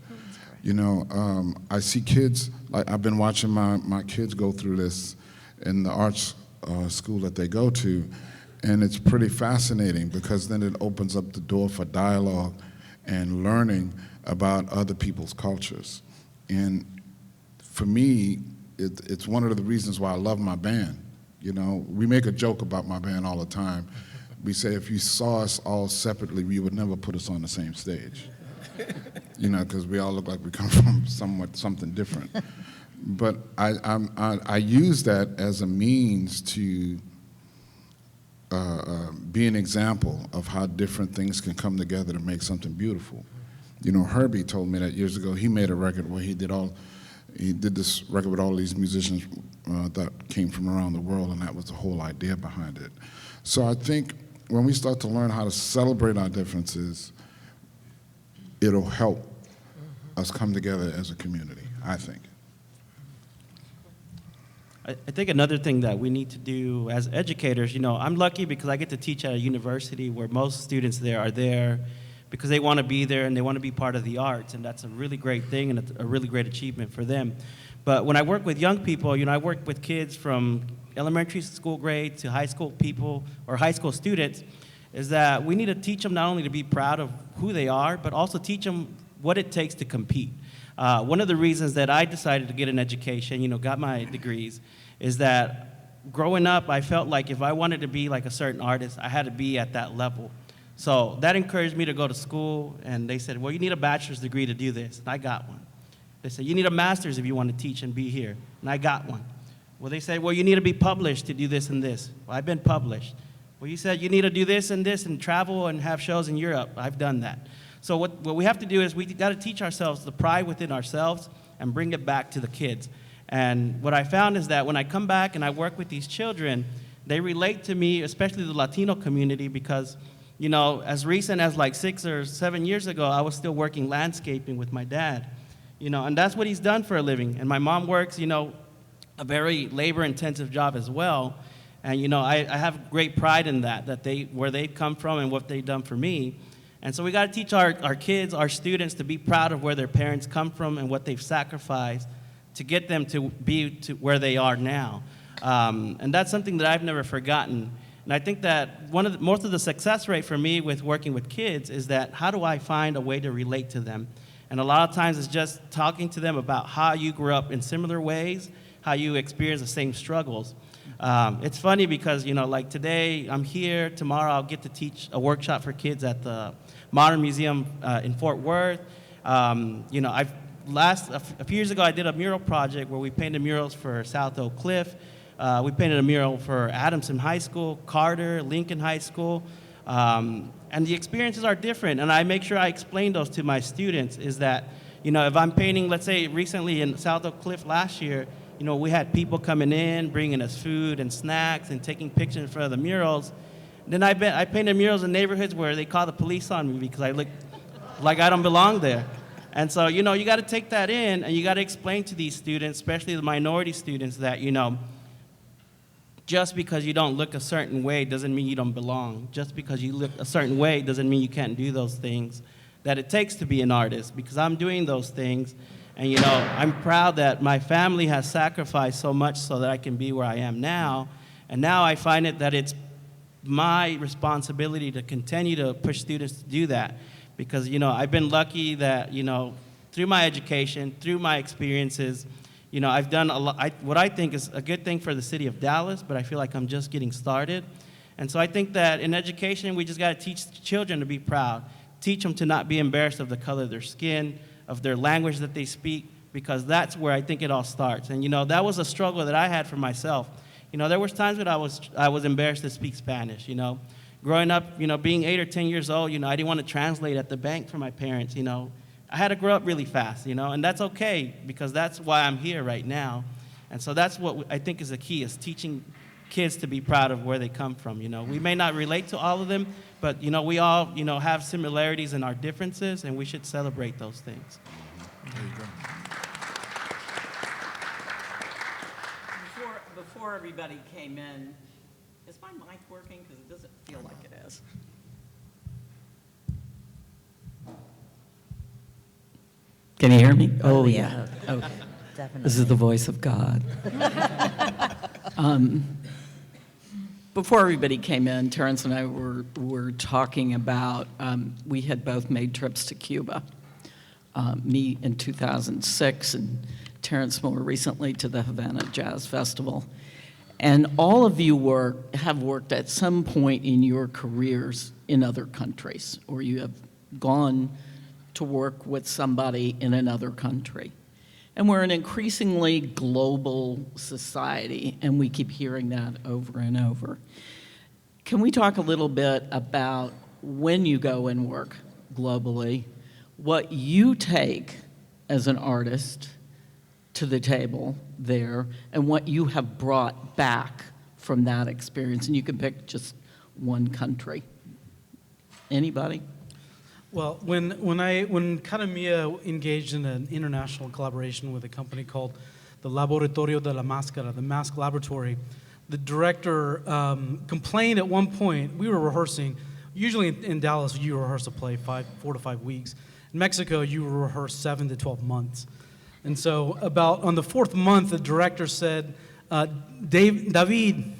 I see kids, like I've been watching my kids go through this in the arts school that they go to, and it's pretty fascinating because then it opens up the door for dialogue and learning about other people's cultures. And for me, it's one of the reasons why I love my band. We make a joke about my band all the time. We say if you saw us all separately, you would never put us on the same stage. Because we all look like we come from something different. But I use that as a means to be an example of how different things can come together to make something beautiful. Herbie told me that years ago. He made a record where he did this record with all these musicians that came from around the world, and that was the whole idea behind it. So I think when we start to learn how to celebrate our differences, it'll help us come together as a community, I think. I think another thing that we need to do as educators, I'm lucky because I get to teach at a university where most students there are there because they want to be there and they want to be part of the arts, and that's a really great thing and it's a really great achievement for them. But when I work with young people, I work with kids from elementary school grade to high school people or high school students, is that we need to teach them not only to be proud of who they are, but also teach them what it takes to compete. One of the reasons that I decided to get an education, got my degrees, is that growing up, I felt like if I wanted to be like a certain artist, I had to be at that level. So that encouraged me to go to school, and they said, well, you need a bachelor's degree to do this, and I got one. They said, you need a master's if you want to teach and be here, and I got one. Well, they said, well, you need to be published to do this and this. Well, I've been published. Well, you said you need to do this and this and travel and have shows in Europe. I've done that. So what we have to do is we got to teach ourselves the pride within ourselves and bring it back to the kids. And what I found is that when I come back and I work with these children, they relate to me, especially the Latino community, because, as recent as like 6 or 7 years ago, I was still working landscaping with my dad, and that's what he's done for a living. And my mom works, a very labor-intensive job as well. And, I have great pride in that where they've come from and what they've done for me. And so we got to teach our kids, our students, to be proud of where their parents come from and what they've sacrificed to get them to be to where they are now. And that's something that I've never forgotten. And I think that most of the success rate for me with working with kids is that how do I find a way to relate to them? And a lot of times it's just talking to them about how you grew up in similar ways, how you experience the same struggles. It's funny because, like today I'm here, tomorrow I'll get to teach a workshop for kids at the Modern Museum in Fort Worth. A few years ago I did a mural project where we painted murals for South Oak Cliff. We painted a mural for Adamson High School, Carter, Lincoln High School. And the experiences are different, and I make sure I explain those to my students, is that, if I'm painting, let's say recently in South Oak Cliff last year, we had people coming in, bringing us food and snacks and taking pictures in front of the murals. Then I painted murals in neighborhoods where they call the police on me because I look like I don't belong there. And so, you got to take that in, and you got to explain to these students, especially the minority students, that, just because you don't look a certain way doesn't mean you don't belong. Just because you look a certain way doesn't mean you can't do those things that it takes to be an artist, because I'm doing those things. And, I'm proud that my family has sacrificed so much so that I can be where I am now. And now I find it that it's my responsibility to continue to push students to do that. Because, I've been lucky that, through my education, through my experiences, You know, I've done a lot, what I think is a good thing for the city of Dallas, but I feel like I'm just getting started. And so I think that in education, we just got to teach children to be proud, teach them to not be embarrassed of the color of their skin, of their language that they speak, because that's where I think it all starts. And, you know, that was a struggle that I had for myself. You know, there was times when I was embarrassed to speak Spanish, you know. Growing up, you know, being 8 or 10 years old, you know, I didn't want to translate at the bank for my parents, you know. I had to grow up really fast, you know, and that's okay because that's why I'm here right now. And so that's what I think is the key, is teaching kids to be proud of where they come from, you know. We may not relate to all of them, but, you know, we all, you know, have similarities in our differences, and we should celebrate those things. There you go. Before everybody came in, is my mic working? Because it doesn't feel like it is. Can you hear me? Oh, yeah. Okay. Definitely. This is the voice of God. Before everybody came in, Terrence and I were talking about, we had both made trips to Cuba. Me in 2006, and Terrence more recently to the Havana Jazz Festival. And all of you have worked at some point in your careers in other countries, or you have gone to work with somebody in another country. And we're an increasingly global society, and we keep hearing that over and over. Can we talk a little bit about when you go and work globally, what you take as an artist to the table there, and what you have brought back from that experience? And you can pick just one country. Anybody? Well, when Caramia engaged in an international collaboration with a company called the Laboratorio de la Máscara, the Mask Laboratory, the director complained at one point. We were rehearsing. Usually in Dallas, you rehearse a play 4 to 5 weeks. In Mexico, you rehearse 7 to 12 months. And so about on the 4th month, the director said, David,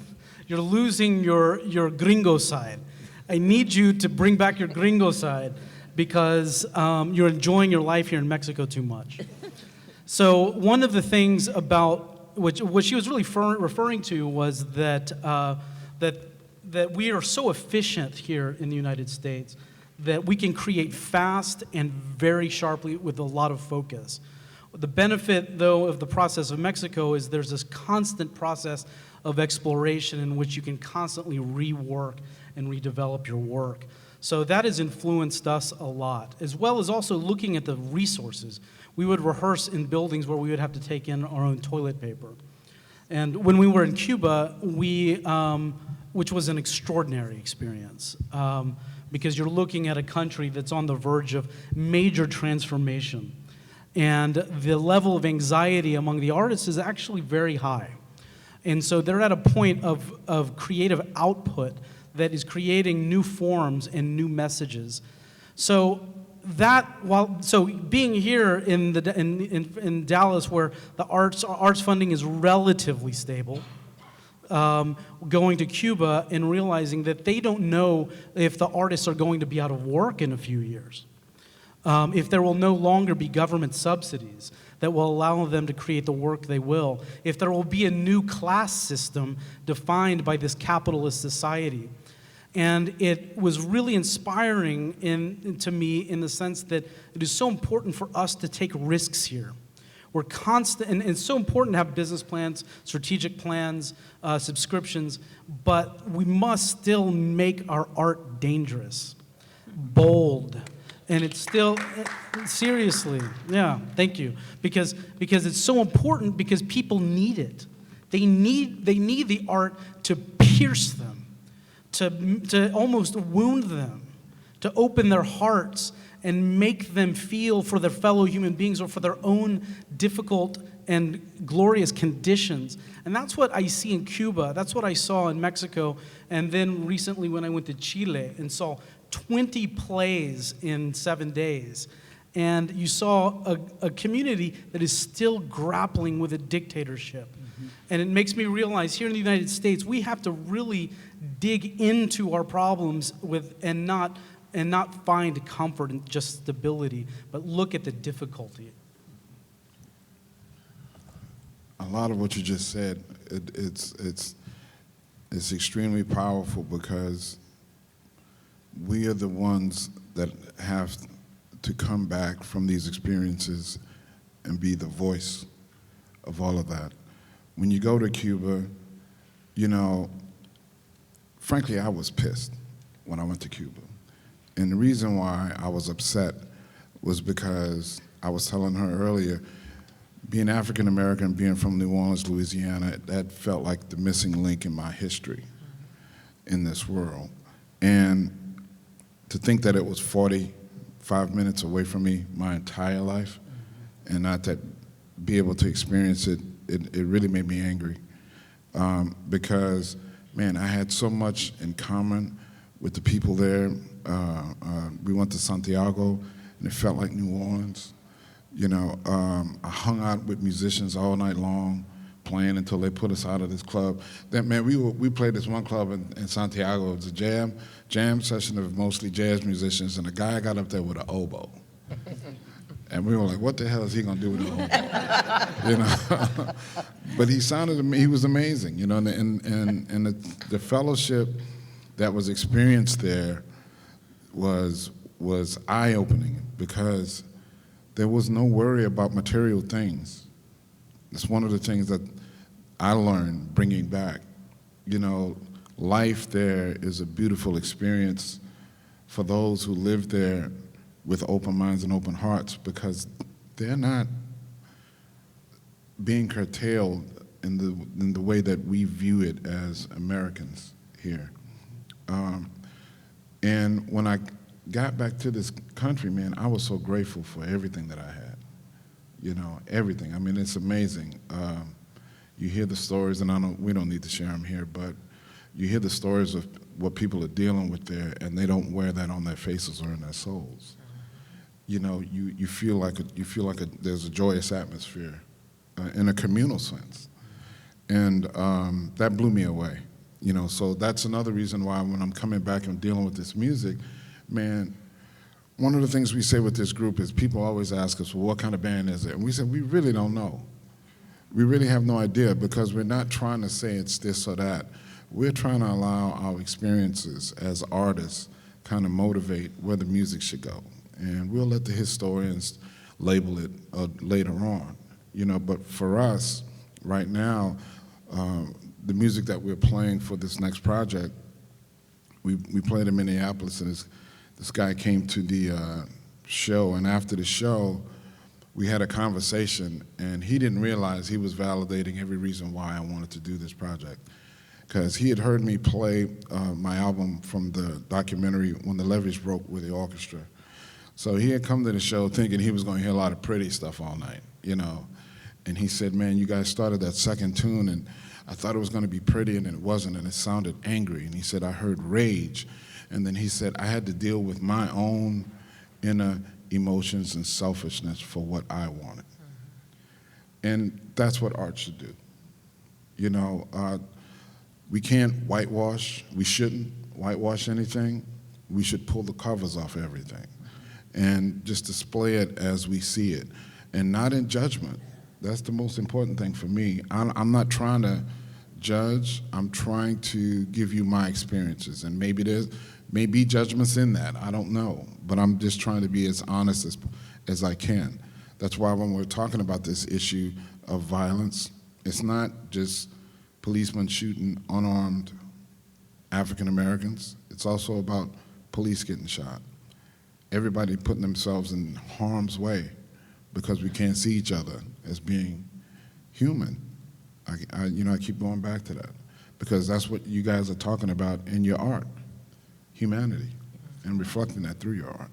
you're losing your gringo side. I need you to bring back your gringo side because you're enjoying your life here in Mexico too much. So one of the things about, what she was really referring to was that we are so efficient here in the United States that we can create fast and very sharply with a lot of focus. The benefit, though, of the process of Mexico is there's this constant process of exploration in which you can constantly rework and redevelop your work. So that has influenced us a lot, as well as also looking at the resources. We would rehearse in buildings where we would have to take in our own toilet paper. And when we were in Cuba, which was an extraordinary experience, because you're looking at a country that's on the verge of major transformation. And the level of anxiety among the artists is actually very high. And so they're at a point of creative output that is creating new forms and new messages. So being here in Dallas, where the arts funding is relatively stable, going to Cuba and realizing that they don't know if the artists are going to be out of work in a few years, if there will no longer be government subsidies that will allow them to create the work they will, if there will be a new class system defined by this capitalist society. And it was really inspiring to me in the sense that it is so important for us to take risks here. We're constant, and it's so important to have business plans, strategic plans, subscriptions, but we must still make our art dangerous, bold, and it's still, seriously, yeah, thank you, because it's so important because people need it. They need the art to pierce them, to almost wound them, to open their hearts and make them feel for their fellow human beings or for their own difficult and glorious conditions. And that's what I see in Cuba. That's what I saw in Mexico. And then recently when I went to Chile and saw 20 plays in 7 days. And you saw a community that is still grappling with a dictatorship. Mm-hmm. And it makes me realize here in the United States, we have to really dig into our problems and not find comfort in just stability, but look at the difficulty. a lot of what you just said, it's extremely powerful because we are the ones that have to come back from these experiences and be the voice of all of that. When you go to Cuba, you know, frankly, I was pissed when I went to Cuba. And the reason why I was upset was because I was telling her earlier, being African American, being from New Orleans, Louisiana, that felt like the missing link in my history in this world. And to think that it was 45 minutes away from me my entire life, and not to be able to experience it, it really made me angry. Because, man, I had so much in common with the people there. We went to Santiago, and it felt like New Orleans. You know, I hung out with musicians all night long, playing until they put us out of this club. That, man, we played this one club in Santiago. It was a jam session of mostly jazz musicians, and a guy got up there with an oboe. And we were like, what the hell is he gonna do with an oboe? You know? But he was amazing, you know, and the fellowship that was experienced there was eye-opening because there was no worry about material things. It's one of the things that I learned bringing back. You know, life there is a beautiful experience for those who live there with open minds and open hearts because they're not being curtailed in the way that we view it as Americans here. And when I got back to this country, man, I was so grateful for everything that I had. You know, everything. I mean, it's amazing. You hear the stories, and we don't need to share them here, but you hear the stories of what people are dealing with there, and they don't wear that on their faces or in their souls. You know, you feel like there's a joyous atmosphere in a communal sense, and that blew me away. You know, so that's another reason why when I'm coming back and dealing with this music, man, one of the things we say with this group is people always ask us, well, what kind of band is it? And we said, we really don't know. We really have no idea because we're not trying to say it's this or that. We're trying to allow our experiences as artists kind of motivate where the music should go. And we'll let the historians label it later on. You know, but for us, right now, the music that we're playing for this next project, we played in Minneapolis, and this guy came to the show, and after the show, we had a conversation, and he didn't realize he was validating every reason why I wanted to do this project. Because he had heard me play my album from the documentary When the Levees Broke with the orchestra. So he had come to the show thinking he was going to hear a lot of pretty stuff all night, you know. And he said, man, you guys started that second tune, and I thought it was going to be pretty, and it wasn't, and it sounded angry. And he said, I heard rage. And then he said, I had to deal with my own inner emotions and selfishness for what I wanted. And that's what art should do. You know, we can't whitewash, we shouldn't whitewash anything. We should pull the covers off everything and just display it as we see it, and not in judgment. That's the most important thing for me. I'm not trying to judge. I'm trying to give you my experiences, and maybe there's may be judgments in that. I don't know, but I'm just trying to be as honest as I can. That's why when we're talking about this issue of violence, it's not just policemen shooting unarmed African Americans. It's also about police getting shot. Everybody putting themselves in harm's way because we can't see each other as being human. I keep going back to that because that's what you guys are talking about in your art, humanity, and reflecting that through your art.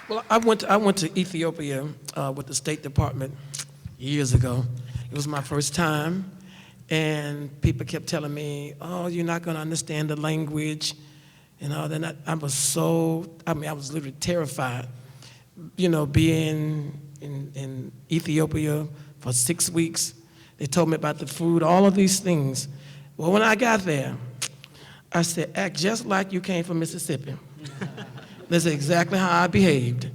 Well, I went to Ethiopia with the State Department years ago. It was my first time, and people kept telling me, "Oh, you're not going to understand the language," and all that. I was literally terrified. You know, being in Ethiopia for 6 weeks, they told me about the food, all of these things. Well, when I got there, I said, "Act just like you came from Mississippi." That's exactly how I behaved.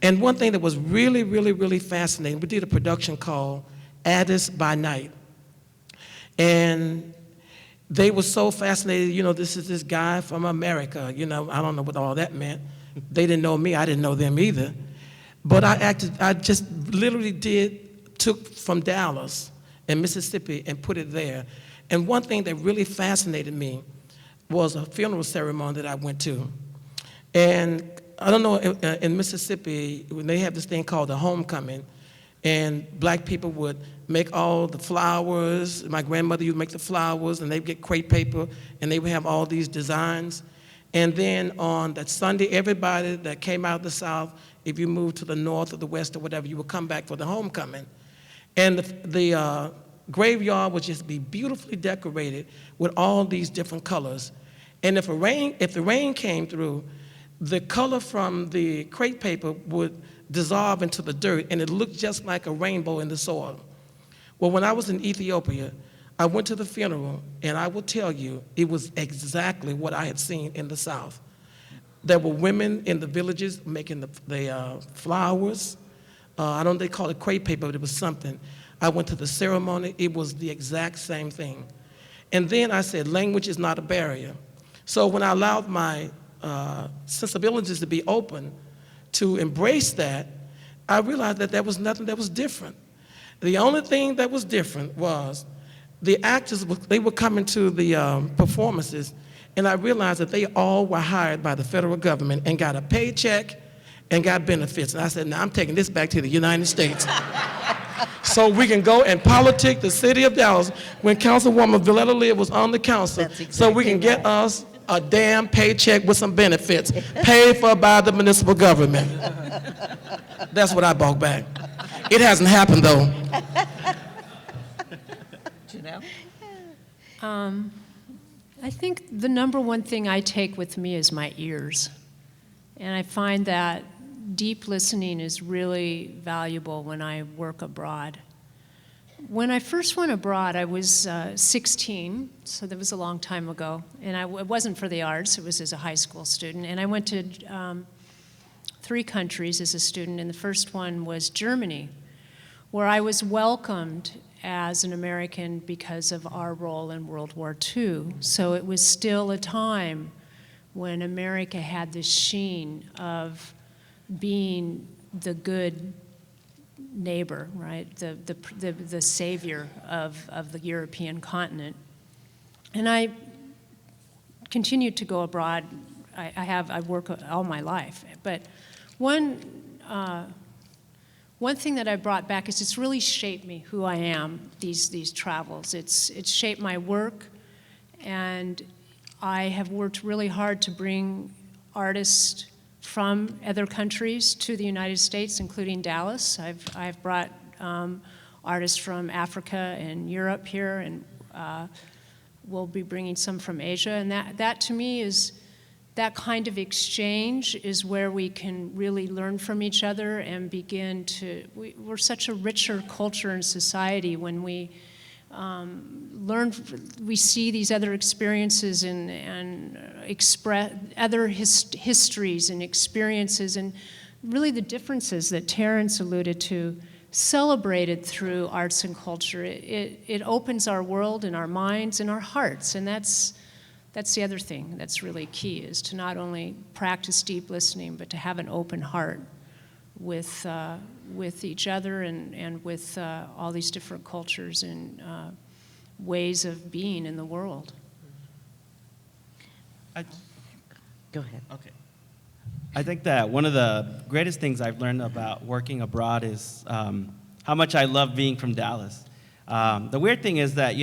And one thing that was really, really, really fascinating, we did a production called Addis by Night. And they were so fascinated, this is this guy from America, I don't know what all that meant. They didn't know me, I didn't know them either. But I just literally took from Dallas and Mississippi and put it there. And one thing that really fascinated me was a funeral ceremony that I went to. And I don't know, in Mississippi, when they have this thing called the homecoming, and black people would make all the flowers. My grandmother would make the flowers, and they'd get crepe paper, and they would have all these designs. And then on that Sunday, everybody that came out of the South, if you moved to the north or the west or whatever, you would come back for the homecoming. And the graveyard would just be beautifully decorated with all these different colors. And if the rain came through, the color from the crepe paper would dissolve into the dirt, and it looked just like a rainbow in the soil. Well, when I was in Ethiopia, I went to the funeral, and I will tell you, it was exactly what I had seen in the South. There were women in the villages making the flowers. I don't know, they call it crepe paper, but it was something. I went to the ceremony, it was the exact same thing. And then I said, language is not a barrier. So when I allowed my sensibilities to be open to embrace that, I realized that there was nothing that was different. The only thing that was different was the actors, they were coming to the performances, and I realized that they all were hired by the federal government and got a paycheck and got benefits. And I said, now I'm taking this back to the United States. So we can go and politic the city of Dallas when Councilwoman Villetta Lear was on the council, so we can get us a damn paycheck with some benefits paid for by the municipal government. That's what I brought back. It hasn't happened, though. Janelle? I think the number one thing I take with me is my ears. And I find that deep listening is really valuable when I work abroad. When I first went abroad, I was 16, so that was a long time ago. And it wasn't for the arts, it was as a high school student. And I went to 3 countries as a student, and the first one was Germany, where I was welcomed as an American because of our role in World War II. So it was still a time when America had this sheen of being the good neighbor, right? The savior of the European continent. And I continued to go abroad. I work all my life. But one thing that I brought back is it's really shaped me who I am, these travels. It's shaped my work, and I have worked really hard to bring artists from other countries to the United States, including Dallas. I've brought artists from Africa and Europe here, and we'll be bringing some from Asia. And that to me is, that kind of exchange is where we can really learn from each other and begin to, we're such a richer culture and society when we we see these other experiences and express other histories and experiences, and really the differences that Terrence alluded to, celebrated through arts and culture. It opens our world and our minds and our hearts, and that's the other thing that's really key, is to not only practice deep listening, but to have an open heart with each other and with all these different cultures and ways of being in the world. Go ahead. Okay. I think that one of the greatest things I've learned about working abroad is how much I love being from Dallas. The weird thing is that,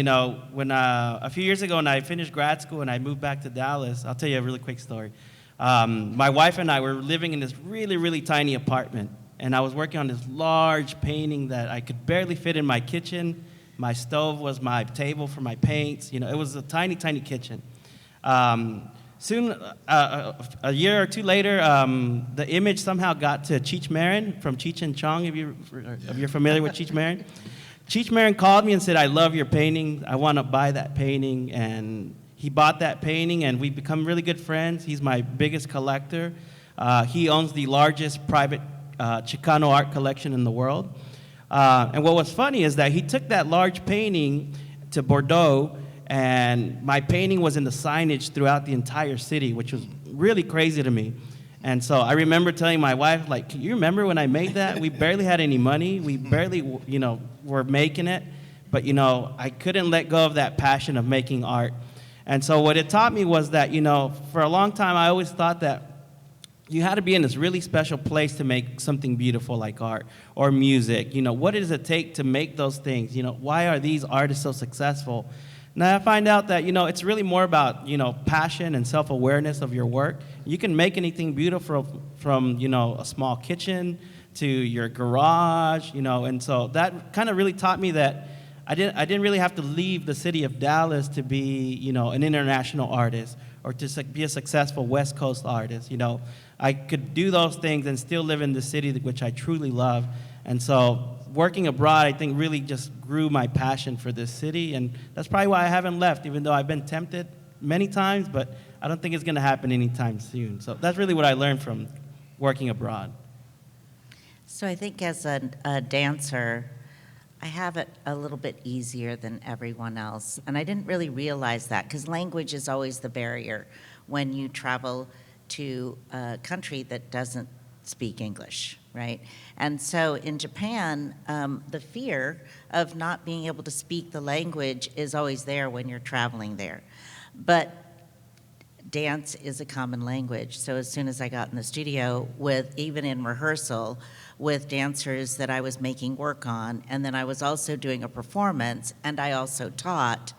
when a few years ago when I finished grad school and I moved back to Dallas, I'll tell you a really quick story. My wife and I were living in this really, really tiny apartment, and I was working on this large painting that I could barely fit in my kitchen. My stove was my table for my paints. It was a tiny, tiny kitchen. Soon, a year or two later, the image somehow got to Cheech Marin from Cheech and Chong, if you're familiar with Cheech Marin. Cheech Marin called me and said, "I love your painting. I want to buy that painting." And he bought that painting, and we've become really good friends. He's my biggest collector. He owns the largest private Chicano art collection in the world. And what was funny is that he took that large painting to Bordeaux, and my painting was in the signage throughout the entire city, which was really crazy to me. And so I remember telling my wife, like, "You remember when I made that? We barely had any money. We barely, were making it. But, I couldn't let go of that passion of making art." And so what it taught me was that, for a long time, I always thought that you had to be in this really special place to make something beautiful like art or music. What does it take to make those things? Why are these artists so successful? Now I find out that, it's really more about, passion and self-awareness of your work. You can make anything beautiful from, a small kitchen to your garage, and so that kind of really taught me that I didn't really have to leave the city of Dallas to be, an international artist or to be a successful West Coast artist. I could do those things and still live in the city which I truly love. And so working abroad, I think, really just grew my passion for this city, and that's probably why I haven't left, even though I've been tempted many times, but I don't think it's going to happen anytime soon. So that's really what I learned from working abroad. So I think as a dancer, I have it a little bit easier than everyone else. And I didn't really realize that, because language is always the barrier when you travel to a country that doesn't speak English, right? And so in Japan, the fear of not being able to speak the language is always there when you're traveling there. But dance is a common language. So as soon as I got in the studio, even in rehearsal, with dancers that I was making work on, and then I was also doing a performance, and I also taught,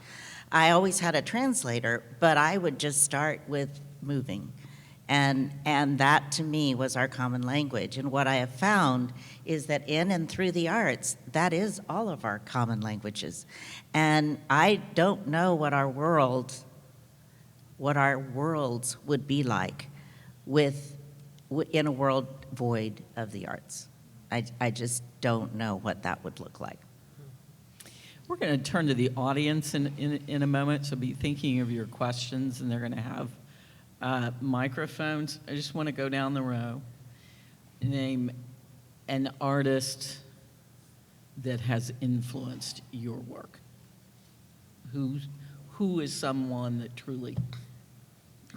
I always had a translator, but I would just start with moving. And that, to me, was our common language. And what I have found is that in and through the arts, that is all of our common languages. And I don't know what our worlds would be like in a world void of the arts. I just don't know what that would look like. We're going to turn to the audience in a moment, so be thinking of your questions, and they're going to have microphones. I just want to go down the row. Name an artist that has influenced your work. Who is someone that truly...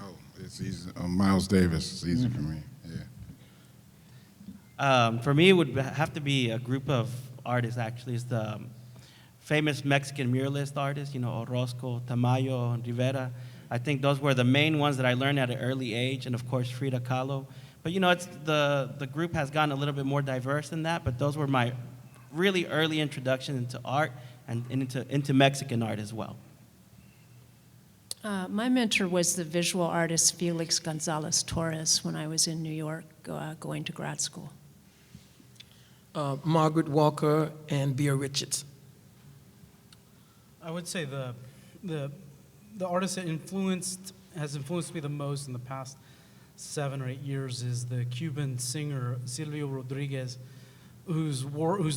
Oh, it's easy. Miles Davis is easy for me. Yeah. For me, it would have to be a group of artists, actually. It's the famous Mexican muralist artists, Orozco, Tamayo, and Rivera. I think those were the main ones that I learned at an early age, and of course, Frida Kahlo. But it's the group has gotten a little bit more diverse than that, but those were my really early introduction into art and into Mexican art as well. My mentor was the visual artist Felix Gonzalez Torres when I was in New York going to grad school. Margaret Walker and Bea Richards. I would say the artist that has influenced me the most in the past 7 or 8 years is the Cuban singer Silvio Rodriguez, whose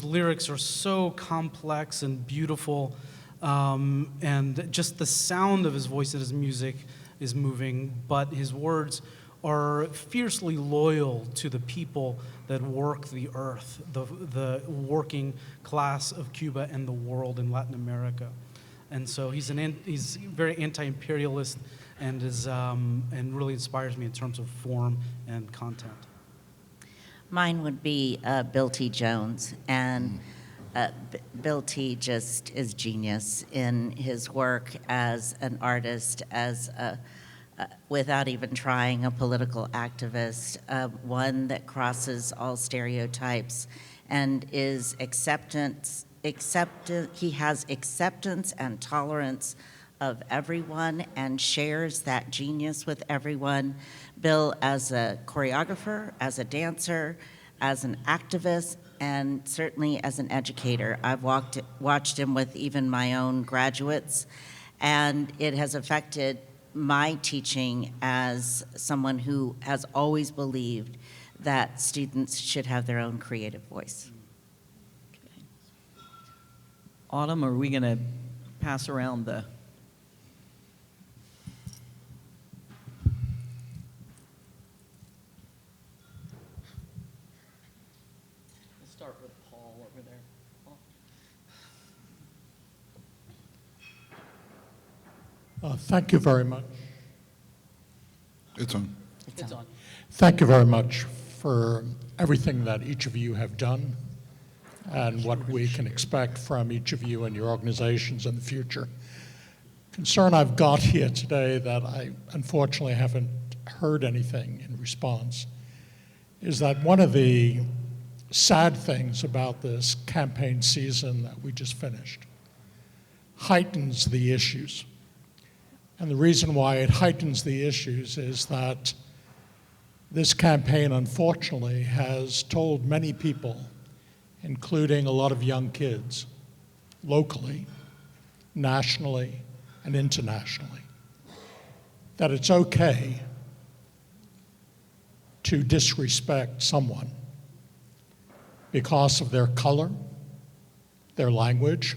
lyrics are so complex and beautiful, and just the sound of his voice and his music is moving, but his words are fiercely loyal to the people that work the earth, the working class of Cuba and the world in Latin America. And so he's very anti-imperialist and really inspires me in terms of form and content. Mine would be Bill T. Jones, and Bill T. just is genius in his work as an artist, without even trying, a political activist, one that crosses all stereotypes and is he has acceptance and tolerance of everyone and shares that genius with everyone. Bill, as a choreographer, as a dancer, as an activist, and certainly as an educator. I've watched him with even my own graduates, and it has affected my teaching as someone who has always believed that students should have their own creative voice. Autumn, are we going to pass around the... start with Paul over there. Paul? Thank you very much. It's on. It's on. Thank you very much for everything that each of you have done and what we can expect from each of you and your organizations in the future. Concern I've got here today that I unfortunately haven't heard anything in response is that one of the sad things about this campaign season that we just finished heightens the issues. And the reason why it heightens the issues is that this campaign, unfortunately, has told many people, including a lot of young kids, locally, nationally, and internationally, that it's okay to disrespect someone because of their color, their language,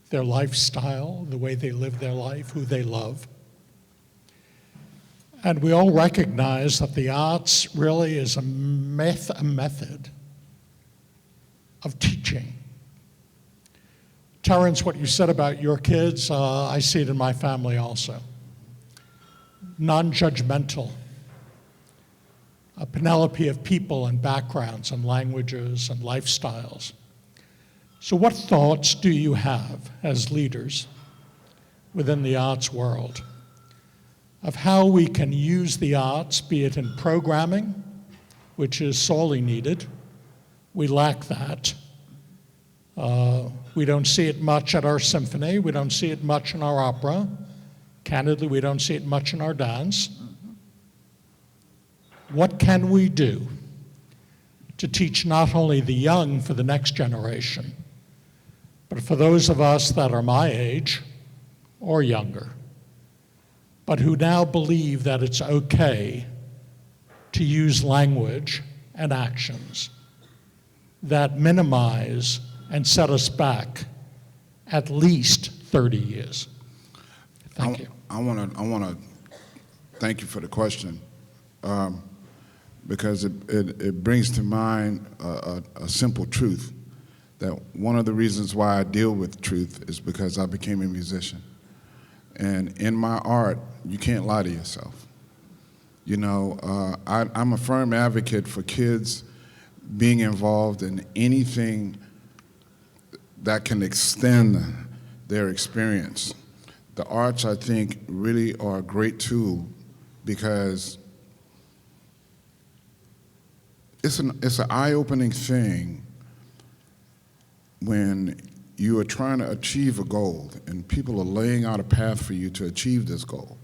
their lifestyle, the way they live their life, who they love. And we all recognize that the arts really is a method of teaching. Terrence, what you said about your kids, I see it in my family also. Non-judgmental. A panoply of people and backgrounds and languages and lifestyles. So what thoughts do you have as leaders within the arts world of how we can use the arts, be it in programming, which is sorely needed? We lack that. We don't see it much at our symphony. We don't see it much in our opera. Candidly, we don't see it much in our dance. What can we do to teach not only the young for the next generation, but for those of us that are my age or younger, but who now believe that it's okay to use language and actions that minimize and set us back at least 30 years? Thank you. I want to thank you for the question because it brings to mind a simple truth, that one of the reasons why I deal with truth is because I became a musician. And in my art, you can't lie to yourself. You know, I'm a firm advocate for kids being involved in anything that can extend their experience. The arts, I think, really are a great tool because it's an eye-opening thing when you are trying to achieve a goal and people are laying out a path for you to achieve this goal.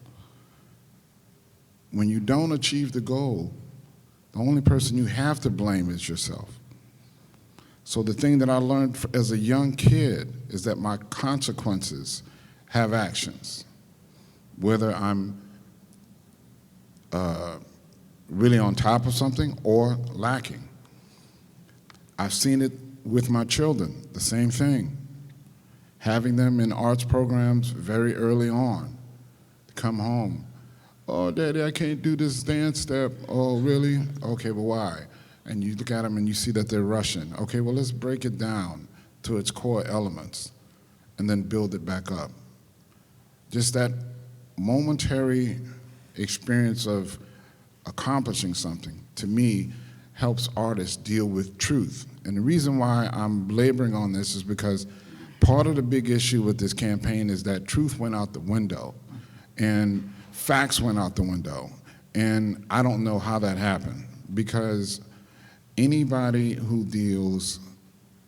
When you don't achieve the goal, the only person you have to blame is yourself. So the thing that I learned as a young kid is that my consequences have actions, whether I'm really on top of something or lacking. I've seen it with my children, the same thing. Having them in arts programs very early on, come home, oh, Daddy, I can't do this dance step. Oh, really? Okay, well, why? And you look at them and you see that they're Russian. Okay, well, let's break it down to its core elements and then build it back up. Just that momentary experience of accomplishing something, to me, helps artists deal with truth. And the reason why I'm laboring on this is because part of the big issue with this campaign is that truth went out the window and facts went out the window. And I don't know how that happened, because anybody who deals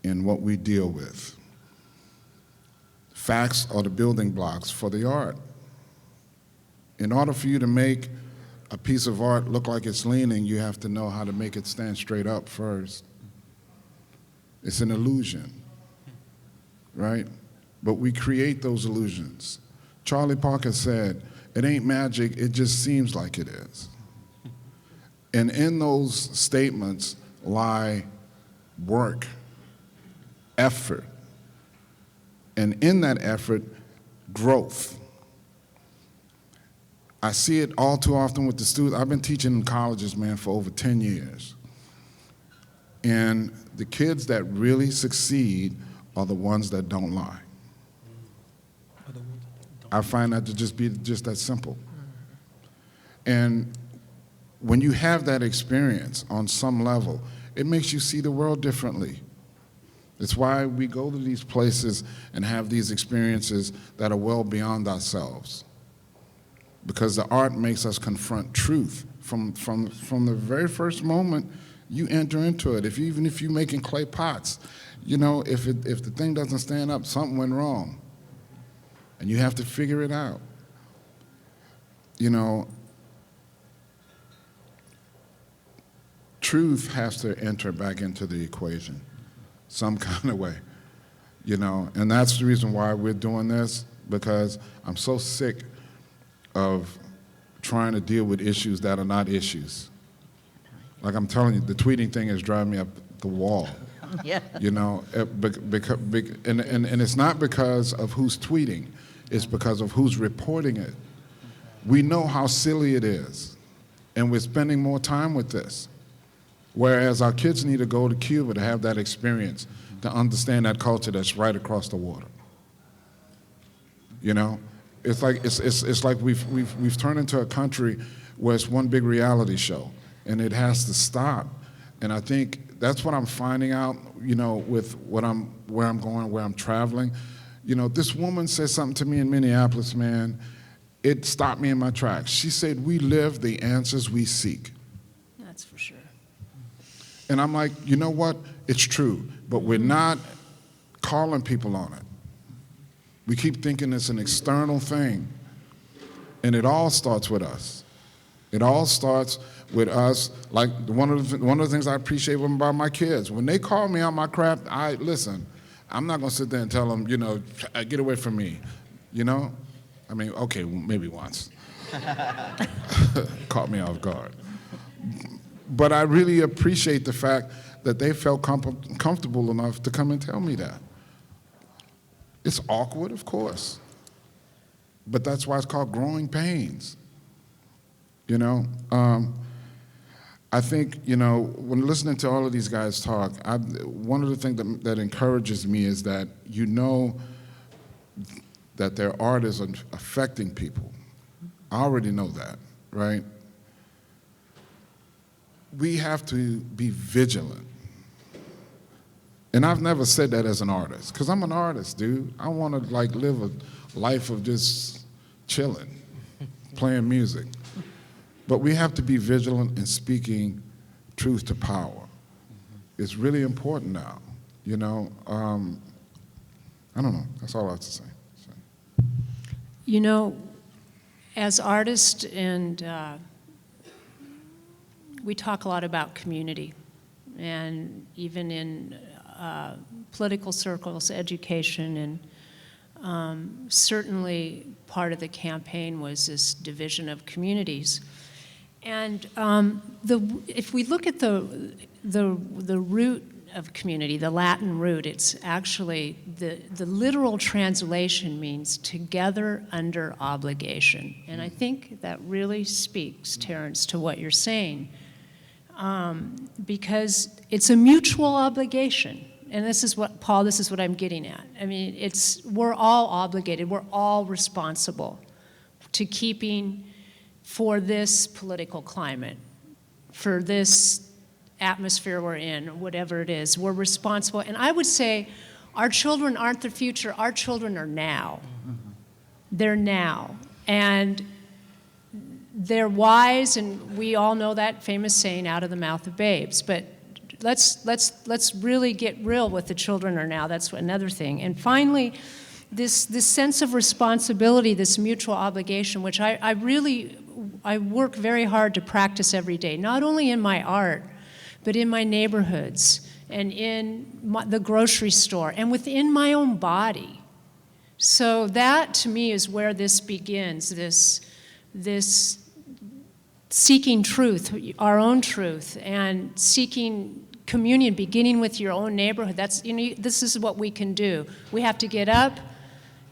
in what we deal with, facts are the building blocks for the art. In order for you to make a piece of art look like it's leaning, you have to know how to make it stand straight up first. It's an illusion, right? But we create those illusions. Charlie Parker said, it ain't magic, it just seems like it is. And in those statements lie work, effort, and in that effort, growth. I see it all too often with the students. I've been teaching in colleges, man, for over 10 years. And the kids that really succeed are the ones that don't lie. I find that to just be just that simple. And when you have that experience on some level, it makes you see the world differently. It's why we go to these places and have these experiences that are well beyond ourselves. Because the art makes us confront truth from the very first moment you enter into it. Even if you're making clay pots, you know, if the thing doesn't stand up, something went wrong. And you have to figure it out. You know, truth has to enter back into the equation some kind of way, you know, and that's the reason why we're doing this, because I'm so sick of trying to deal with issues that are not issues. Like I'm telling you, the tweeting thing is driving me up the wall. Yeah. You know, and it's not because of who's tweeting, it's because of who's reporting it. We know how silly it is, and we're spending more time with this. Whereas our kids need to go to Cuba to have that experience, to understand that culture that's right across the water. You know, it's like we've turned into a country where it's one big reality show, and it has to stop. And I think that's what I'm finding out, you know, with where I'm going, where I'm traveling. You know, this woman said something to me in Minneapolis, man. It stopped me in my tracks. She said, "We live the answers we seek." That's for sure. And I'm like, you know what? It's true, but we're not calling people on it. We keep thinking it's an external thing, and it all starts with us. It all starts with us. Like one of the things I appreciate about my kids, when they call me on my crap, listen. I'm not gonna sit there and tell them, you know, get away from me, you know? I mean, okay, maybe once. Caught me off guard. But I really appreciate the fact that they felt comfortable enough to come and tell me that. It's awkward, of course, but that's why it's called growing pains. You know, I think, you know, when listening to all of these guys talk, one of the things that encourages me is that you know that their art is affecting people. I already know that, right? We have to be vigilant. And I've never said that as an artist, because I'm an artist, dude. I want to like live a life of just chilling, playing music. But we have to be vigilant in speaking truth to power. It's really important now, you know. I don't know, that's all I have to say. You know, as artists, and we talk a lot about community, and even in political circles, education, and certainly part of the campaign was this division of communities. And if we look at the root of community, the Latin root, it's actually, the literal translation means together under obligation. And I think that really speaks, Terrence, to what you're saying. Because it's a mutual obligation. And this is what, Paul, this is what I'm getting at. I mean, we're all obligated, we're all responsible to keeping for this political climate, for this atmosphere we're in, whatever it is. We're responsible. And I would say our children aren't the future, our children are now. They're now. And they're wise, and we all know that famous saying, out of the mouth of babes. But let's really get real with the children are now. That's another thing. And finally, this sense of responsibility, this mutual obligation, which I work very hard to practice every day, not only in my art, but in my neighborhoods and in the grocery store and within my own body. So that, to me, is where this begins, this seeking truth, our own truth, and seeking communion, beginning with your own neighborhood. That's, you know, this is what we can do. We have to get up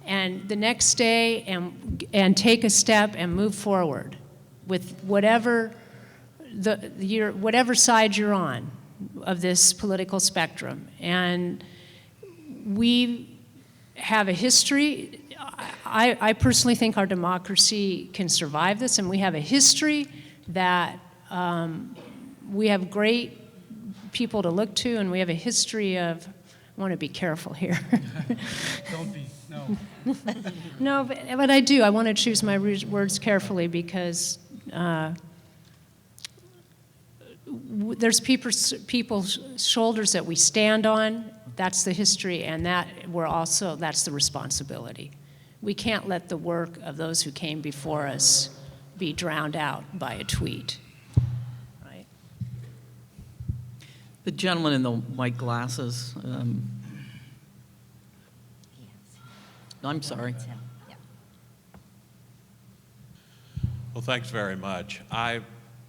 and the next day and take a step and move forward with whatever whatever side you're on. of this political spectrum. And we have a history. I personally think our democracy can survive this, and we have a history that we have great people to look to, and we have a history of, I want to be careful here. Don't be, no. No, but I do. I want to choose my words carefully because there's people's shoulders that we stand on. That's the history, and that's the responsibility. We can't let the work of those who came before us be drowned out by a tweet. Right? The gentleman in the white glasses. I'm sorry. Well, thanks very much.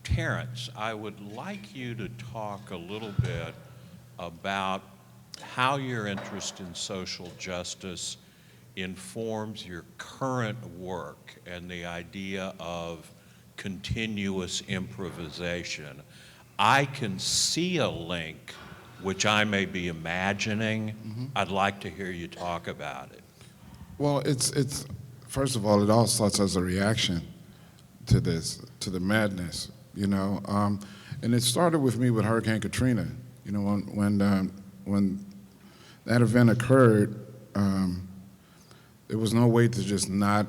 Terrence, I would like you to talk a little bit about how your interest in social justice informs your current work and the idea of continuous improvisation. I can see a link, which I may be imagining. I'd like to hear you talk about it. Well, it's first of all, it all starts as a reaction to this, to the madness, you know. And it started with me with Hurricane Katrina. You know, when that event occurred, there was no way to just not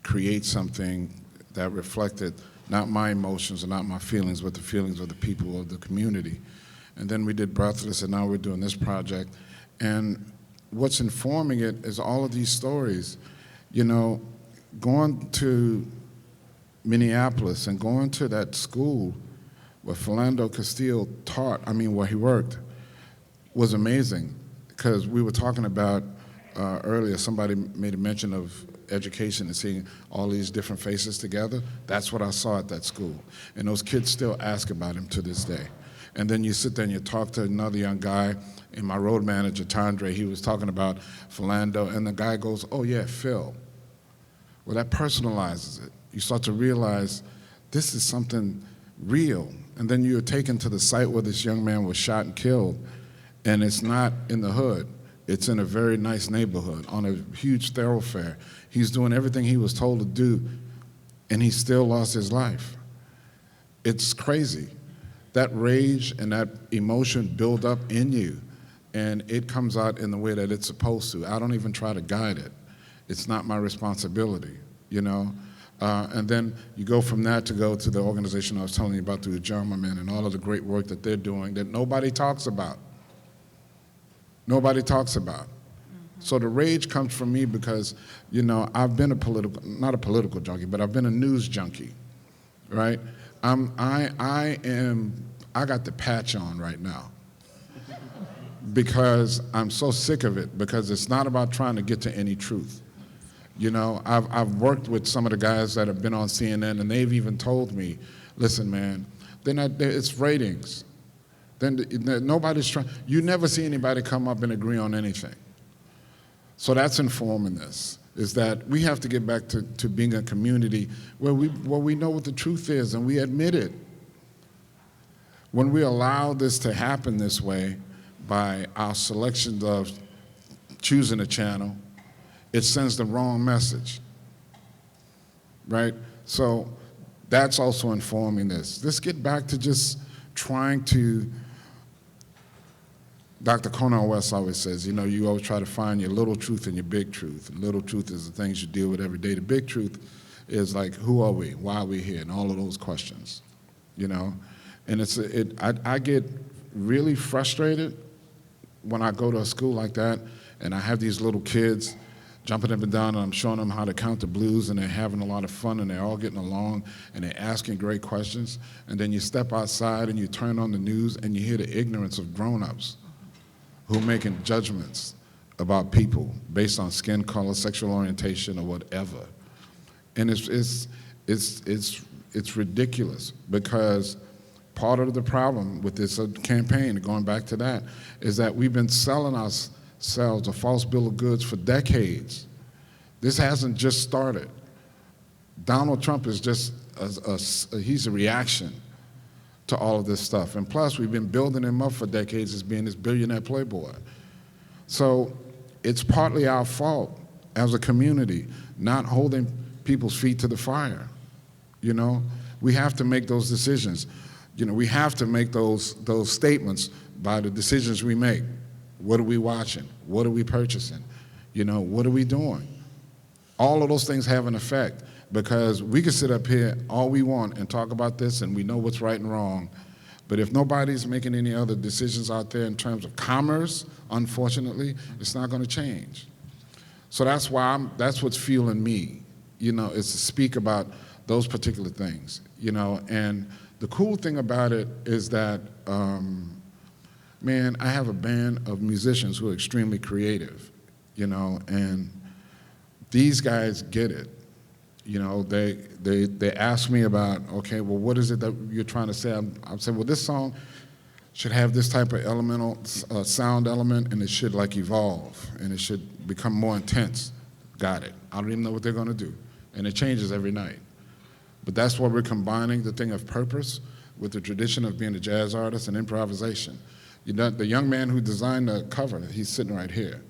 create something that reflected not my emotions and not my feelings, but the feelings of the people of the community. And then we did Breathless, and now we're doing this project. And what's informing it is all of these stories. You know, going to Minneapolis and going to that school where Philando Castile taught, where he worked, was amazing. Because we were talking about earlier, somebody made a mention of education and seeing all these different faces together. That's what I saw at that school. And those kids still ask about him to this day. And then you sit there and you talk to another young guy, and my road manager, Tandre, he was talking about Philando, and the guy goes, oh yeah, Phil. Well, that personalizes it. You start to realize this is something real. And then you're taken to the site where this young man was shot and killed, and it's not in the hood. It's in a very nice neighborhood on a huge thoroughfare. He's doing everything he was told to do, and he still lost his life. It's crazy. That rage and that emotion build up in you, and it comes out in the way that it's supposed to. I don't even try to guide it. It's not my responsibility, you know? And then you go from that to go to the organization I was telling you about, through the German and all of the great work that they're doing that nobody talks about. Nobody talks about. So the rage comes from me because, you know, I've been not a political junkie, but I've been a news junkie, right? I got the patch on right now because I'm so sick of it, because it's not about trying to get to any truth. You know, I've worked with some of the guys that have been on CNN, and they've even told me, listen, man, it's ratings. Then nobody's trying. You never see anybody come up and agree on anything. So that's informing this, is that we have to get back to being a community where we know what the truth is and we admit it. When we allow this to happen this way by our selection of choosing a channel, it sends the wrong message, right? So that's also informing this. Let's get back to just trying to, Dr. Cornel West always says, you know, you always try to find your little truth and your big truth. And little truth is the things you deal with every day. The big truth is like, who are we? Why are we here? And all of those questions, you know? And I get really frustrated when I go to a school like that and I have these little kids jumping up and down, and I'm showing them how to count the blues, and they're having a lot of fun, and they're all getting along, and they're asking great questions. And then you step outside and you turn on the news and you hear the ignorance of grown-ups who are making judgments about people based on skin color, sexual orientation, or whatever. And it's ridiculous, because part of the problem with this campaign, going back to that, is that we've been selling ourselves a false bill of goods for decades. This hasn't just started. Donald Trump is just he's a reaction to all of this stuff. And plus, we've been building him up for decades as being this billionaire playboy. So it's partly our fault as a community, not holding people's feet to the fire. You know, we have to make those decisions. You know, we have to make those statements by the decisions we make. What are we watching? What are we purchasing? You know, what are we doing? All of those things have an effect, because we can sit up here all we want and talk about this, and we know what's right and wrong. But if nobody's making any other decisions out there in terms of commerce, unfortunately, it's not going to change. So that's why that's what's fueling me, you know, is to speak about those particular things, you know. And the cool thing about it is that, man, I have a band of musicians who are extremely creative, you know, and these guys get it. You know, they ask me about, okay, well, what is it that you're trying to say? I'm saying, well, this song should have this type of elemental sound element, and it should like evolve, and it should become more intense. Got it. I don't even know what they're going to do, and it changes every night. But that's why we're combining the thing of purpose with the tradition of being a jazz artist and improvisation. You know, the young man who designed the cover, he's sitting right here.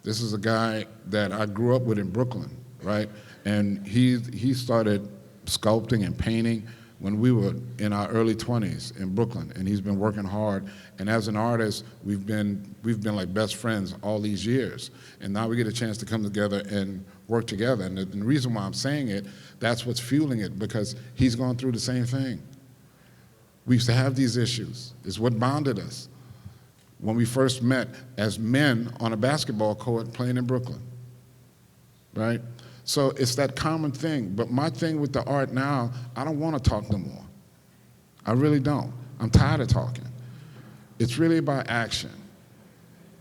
This is a guy that I grew up with in Brooklyn, right? And he started sculpting and painting when we were in our early 20s in Brooklyn, and he's been working hard. And as an artist, we've been like best friends all these years. And now we get a chance to come together and work together. And the reason why I'm saying it, that's what's fueling it, because he's gone through the same thing. We used to have these issues. It's what bonded us when we first met as men on a basketball court playing in Brooklyn, right? So it's that common thing. But my thing with the art now, I don't want to talk no more. I really don't. I'm tired of talking. It's really about action.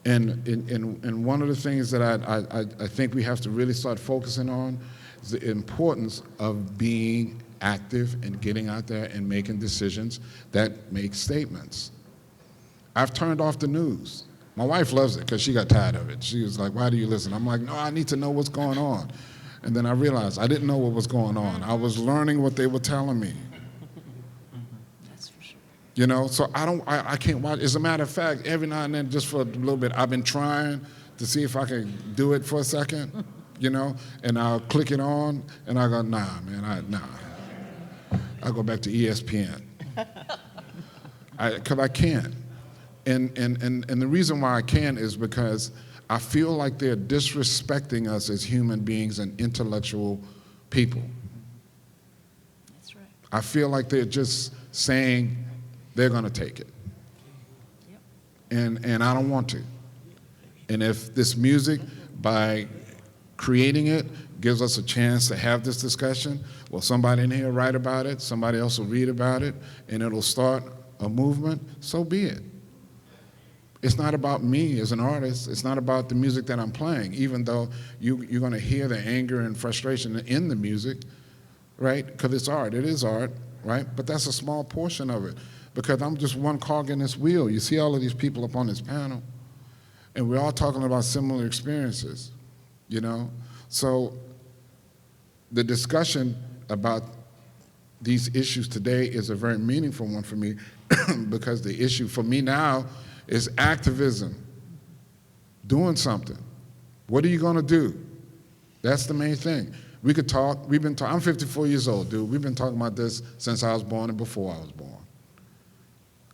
And one of the things that I think we have to really start focusing on is the importance of being active and getting out there and making decisions that make statements. I've turned off the news. My wife loves it because she got tired of it. She was like, why do you listen? I'm like, no, I need to know what's going on. And then I realized I didn't know what was going on. I was learning what they were telling me. That's for sure. You know, so I can't watch. As a matter of fact, every now and then, just for a little bit, I've been trying to see if I can do it for a second, you know, and I'll click it on, and I go, nah, man, nah. I go back to ESPN. Because I can't. And the reason why I can't is because I feel like they're disrespecting us as human beings and intellectual people. That's right. I feel like they're just saying they're going to take it. Yep. And I don't want to. And if this music, by creating it, gives us a chance to have this discussion, well, somebody in here will write about it, somebody else will read about it, and it'll start a movement, so be it. It's not about me as an artist. It's not about the music that I'm playing, even though you're going to hear the anger and frustration in the music, right? Because it's art. It is art, right? But that's a small portion of it, because I'm just one cog in this wheel. You see all of these people up on this panel, and we're all talking about similar experiences, you know? So the discussion about these issues today is a very meaningful one for me because the issue for me now is activism, doing something. What are you going to do? That's the main thing. We could talk. I'm 54 years old, dude. We've been talking about this since I was born and before I was born.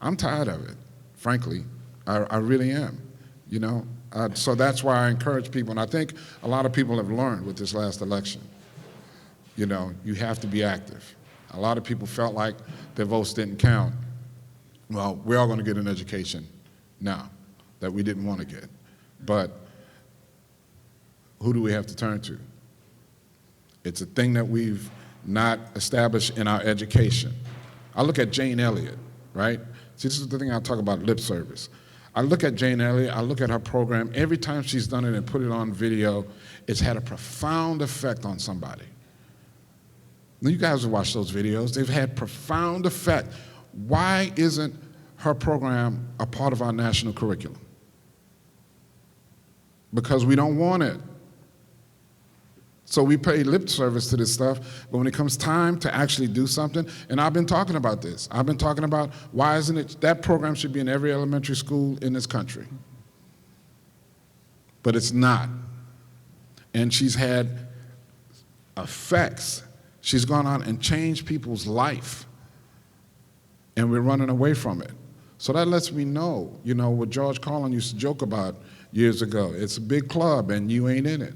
I'm tired of it, frankly. I really am, you know? So that's why I encourage people, and I think a lot of people have learned with this last election. You know, you have to be active. A lot of people felt like their votes didn't count. Well, we're all going to get an education now that we didn't want to get. But who do we have to turn to? It's a thing that we've not established in our education. I look at Jane Elliott, right? See, this is the thing I talk about, lip service. I look at Jane Elliott, I look at her program. Every time she's done it and put it on video, it's had a profound effect on somebody. Now, you guys have watched those videos. They've had profound effect. Why isn't her program a part of our national curriculum? Because we don't want it. So we pay lip service to this stuff, but when it comes time to actually do something, and I've been talking about this, I've been talking about why isn't it, that program should be in every elementary school in this country. But it's not. And she's had effects. She's gone on and changed people's life, and we're running away from it. So that lets me know, you know, what George Carlin used to joke about years ago. It's a big club and you ain't in it.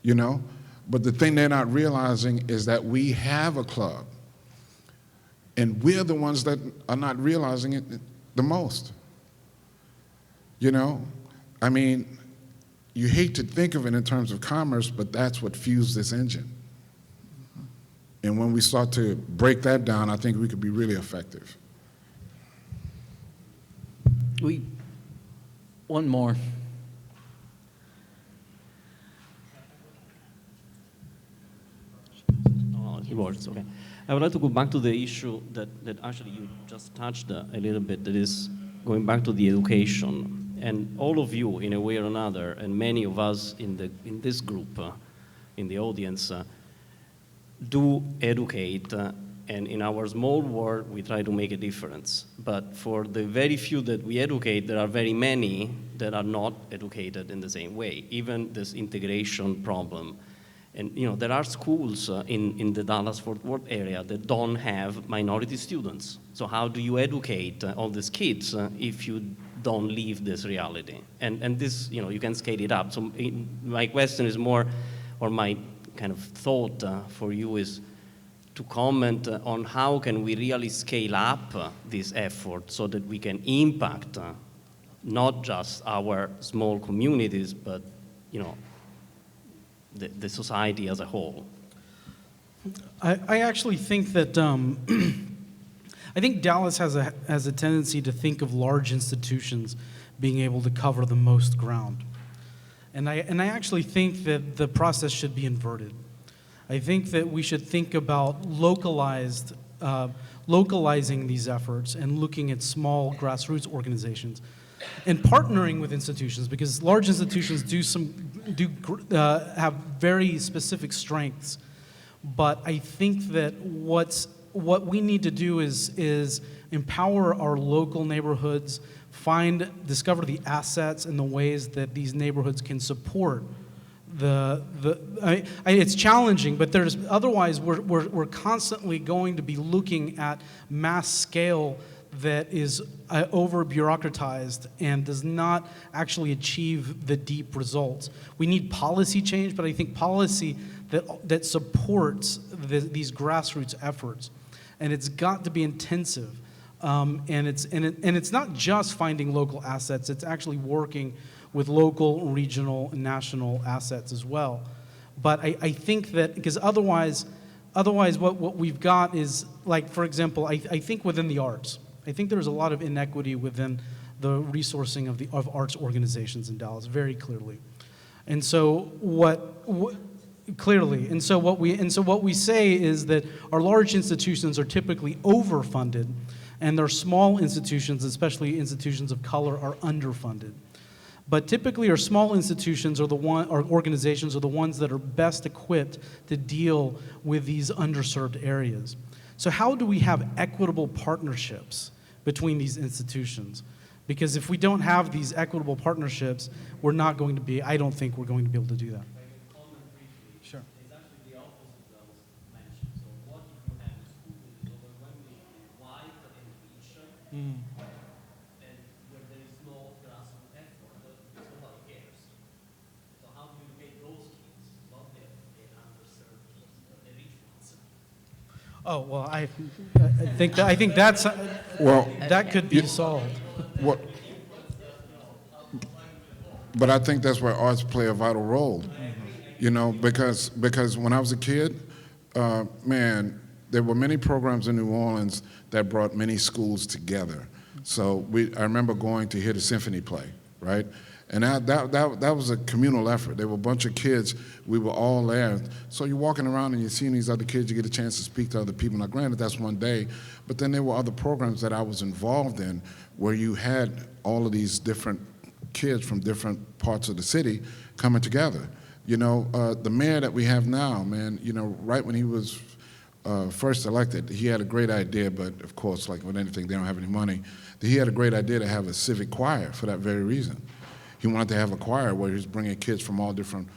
You know? But the thing they're not realizing is that we have a club. And we're the ones that are not realizing it the most. You know? I mean, you hate to think of it in terms of commerce, but that's what fuels this engine. And when we start to break that down, I think we could be really effective. One more. Oh, it works, okay. I would like to go back to the issue that actually you just touched a little bit, that is going back to the education. And all of you, in a way or another, and many of us in this group, in the audience, do educate, and in our small world, we try to make a difference. But for the very few that we educate, there are very many that are not educated in the same way, even this integration problem. And you know, there are schools in the Dallas-Fort Worth area that don't have minority students. So how do you educate all these kids if you don't live this reality? And this, you know, you can scale it up. So my question is more, or my kind of thought for you is to comment on how can we really scale up this effort so that we can impact not just our small communities, but you know, the society as a whole. I actually think that I think Dallas has a tendency to think of large institutions being able to cover the most ground. And I actually think that the process should be inverted. I think that we should think about localizing these efforts and looking at small grassroots organizations and partnering with institutions, because large institutions have very specific strengths. But I think that what we need to do is empower our local neighborhoods, discover the assets and the ways that these neighborhoods can support it's challenging, but otherwise we're constantly going to be looking at mass scale that is over bureaucratized and does not actually achieve the deep results. We need policy change, but I think policy that supports these grassroots efforts, and it's got to be intensive. And it's not just finding local assets, it's actually working with local, regional, and national assets as well. But I think that, because otherwise what we've got is, like, for example, I think within the arts, I think there's a lot of inequity within the resourcing of arts organizations in Dallas, very clearly. And so what we say is that our large institutions are typically overfunded, and their small institutions, especially institutions of color, are underfunded. But typically our small institutions or organizations are the ones that are best equipped to deal with these underserved areas. So how do we have equitable partnerships between these institutions? Because if we don't have these equitable partnerships, I don't think we're going to be able to do that. Sure. It's actually the opposite that was mentioned. So what if you have a school that is overwhelmingly white and rich, and where there is no grassroots effort, because nobody cares. So how do you educate those kids, not the underserved kids, but the rich ones? Oh, well, I think that's that could be solved. But I think that's where arts play a vital role. You know, because when I was a kid, man, there were many programs in New Orleans that brought many schools together. So I remember going to hear the symphony play, right? And that was a communal effort. There were a bunch of kids, we were all there. So you're walking around and you're seeing these other kids, you get a chance to speak to other people. Now granted, that's one day, but then there were other programs that I was involved in where you had all of these different kids from different parts of the city coming together. The mayor that we have now, man, right when he was first elected, he had a great idea, but of course, like with anything, they don't have any money. He had a great idea to have a civic choir for that very reason. He wanted to have a choir where he was bringing kids from all different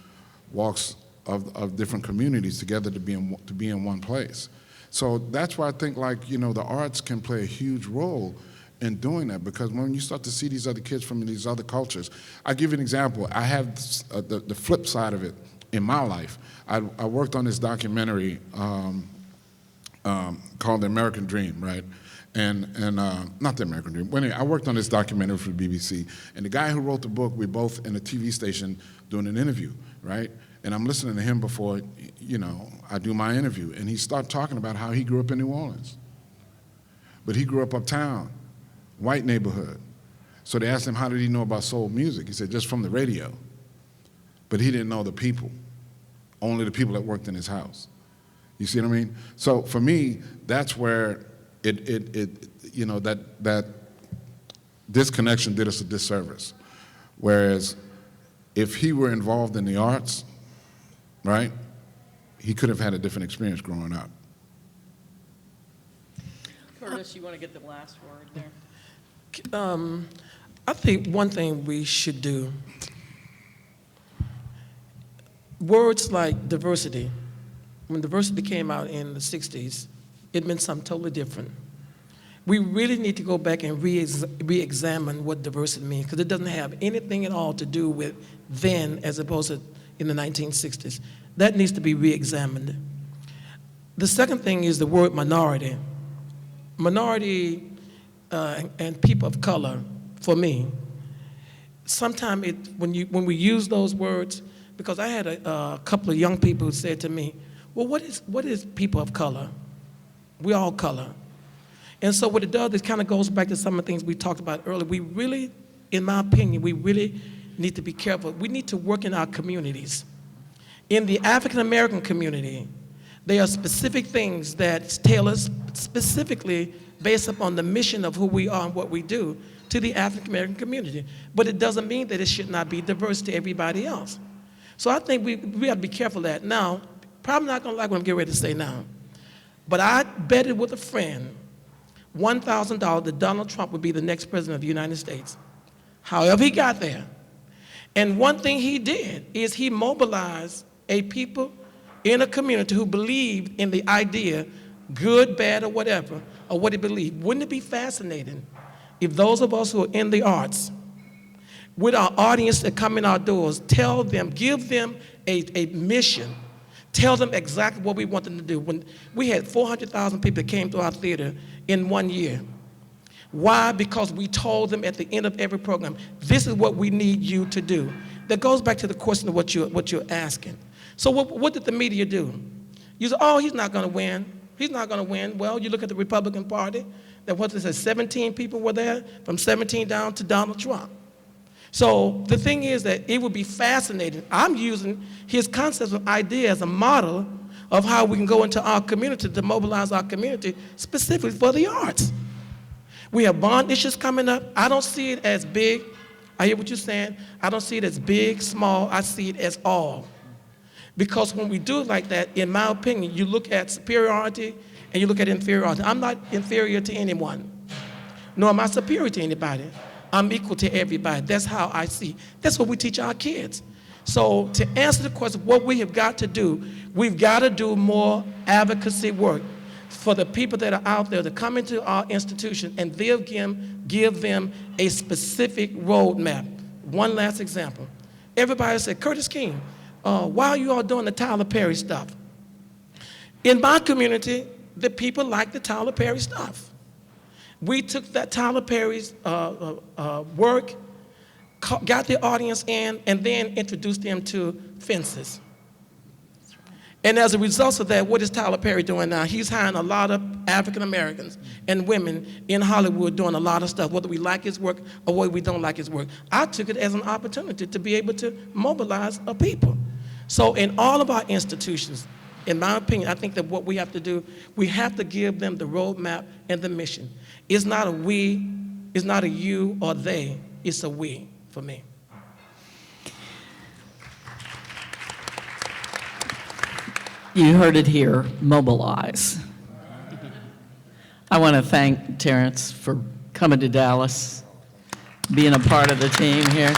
walks of different communities together to be in one place. So that's why I think the arts can play a huge role in doing that, because when you start to see these other kids from these other cultures, I'll give you an example. I have the flip side of it in my life. I worked on this documentary called The American Dream, right? And not The American Dream. But anyway, I worked on this documentary for the BBC, and the guy who wrote the book, we're both in a TV station doing an interview, right? And I'm listening to him before, I do my interview, and he started talking about how he grew up in New Orleans. But he grew up uptown, white neighborhood. So they asked him, how did he know about soul music? He said, just from the radio. But he didn't know the people, only the people that worked in his house. You see what I mean? So for me, that's where that disconnection did us a disservice. Whereas if he were involved in the arts, right, he could have had a different experience growing up. Curtis, you want to get the last word there? I think one thing we should do, words like diversity, when diversity came out in the 60s, it meant something totally different. We really need to go back and re-examine what diversity means, because it doesn't have anything at all to do with then as opposed to in the 1960s. That needs to be re-examined. The second thing is the word minority. Minority and people of color, for me, sometimes when we use those words, because I had a couple of young people who said to me, well, what is people of color? We all color. And so what it does, it kind of goes back to some of the things we talked about earlier. We really, in my opinion, we really need to be careful. We need to work in our communities. In the African American community, there are specific things that tailor specifically based upon the mission of who we are and what we do to the African American community. But it doesn't mean that it should not be diverse to everybody else. So I think we have to be careful of that. Now, probably not going to like what I'm getting ready to say now, but I betted with a friend $1,000 that Donald Trump would be the next president of the United States. However he got there. And one thing he did is he mobilized a people in a community who believed in the idea, good, bad, or whatever, or what he believed. Wouldn't it be fascinating if those of us who are in the arts, with our audience that come in our doors, tell them, give them a mission, tell them exactly what we want them to do. When we had 400,000 people that came to our theater in 1 year. Why? Because we told them at the end of every program, this is what we need you to do. That goes back to the question of what you're asking. So what did the media do? You say, oh, he's not going to win. He's not going to win. Well, you look at the Republican Party, that what it says, 17 people were there, from 17 down to Donald Trump. So the thing is that it would be fascinating. I'm using his concepts of idea as a model of how we can go into our community to mobilize our community specifically for the arts. We have bond issues coming up. I don't see it as big. I hear what you're saying. I don't see it as big, small. I see it as all. Because when we do it like that, in my opinion, you look at superiority and you look at inferiority. I'm not inferior to anyone, nor am I superior to anybody. I'm equal to everybody. That's how I see. That's what we teach our kids. So to answer the question, what we have got to do, we've got to do more advocacy work for the people that are out there to come into our institution and give them a specific roadmap. One last example. Everybody said, Curtis King, why are you all doing the Tyler Perry stuff? In my community, the people like the Tyler Perry stuff. We took that Tyler Perry's work, got the audience in, and then introduced them to Fences. And as a result of that, what is Tyler Perry doing now? He's hiring a lot of African Americans and women in Hollywood doing a lot of stuff, whether we like his work or whether we don't like his work. I took it as an opportunity to be able to mobilize a people. So in all of our institutions, in my opinion, I think that what we have to do, we have to give them the roadmap and the mission. It's not a we, it's not a you or they, it's a we for me. You heard it here, mobilize. I want to thank Terrence for coming to Dallas, being a part of the team here.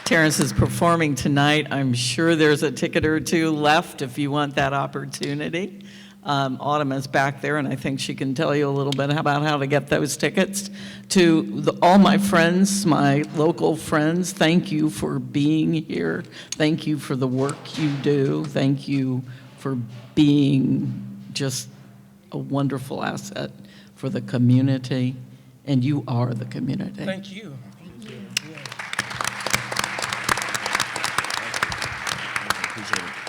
Terrence is performing tonight. I'm sure there's a ticket or two left if you want that opportunity. Autumn is back there, and I think she can tell you a little bit about how to get those tickets. To all my friends, my local friends, thank you for being here. Thank you for the work you do. Thank you for being just a wonderful asset for the community, and you are the community. Thank you. Appreciate it.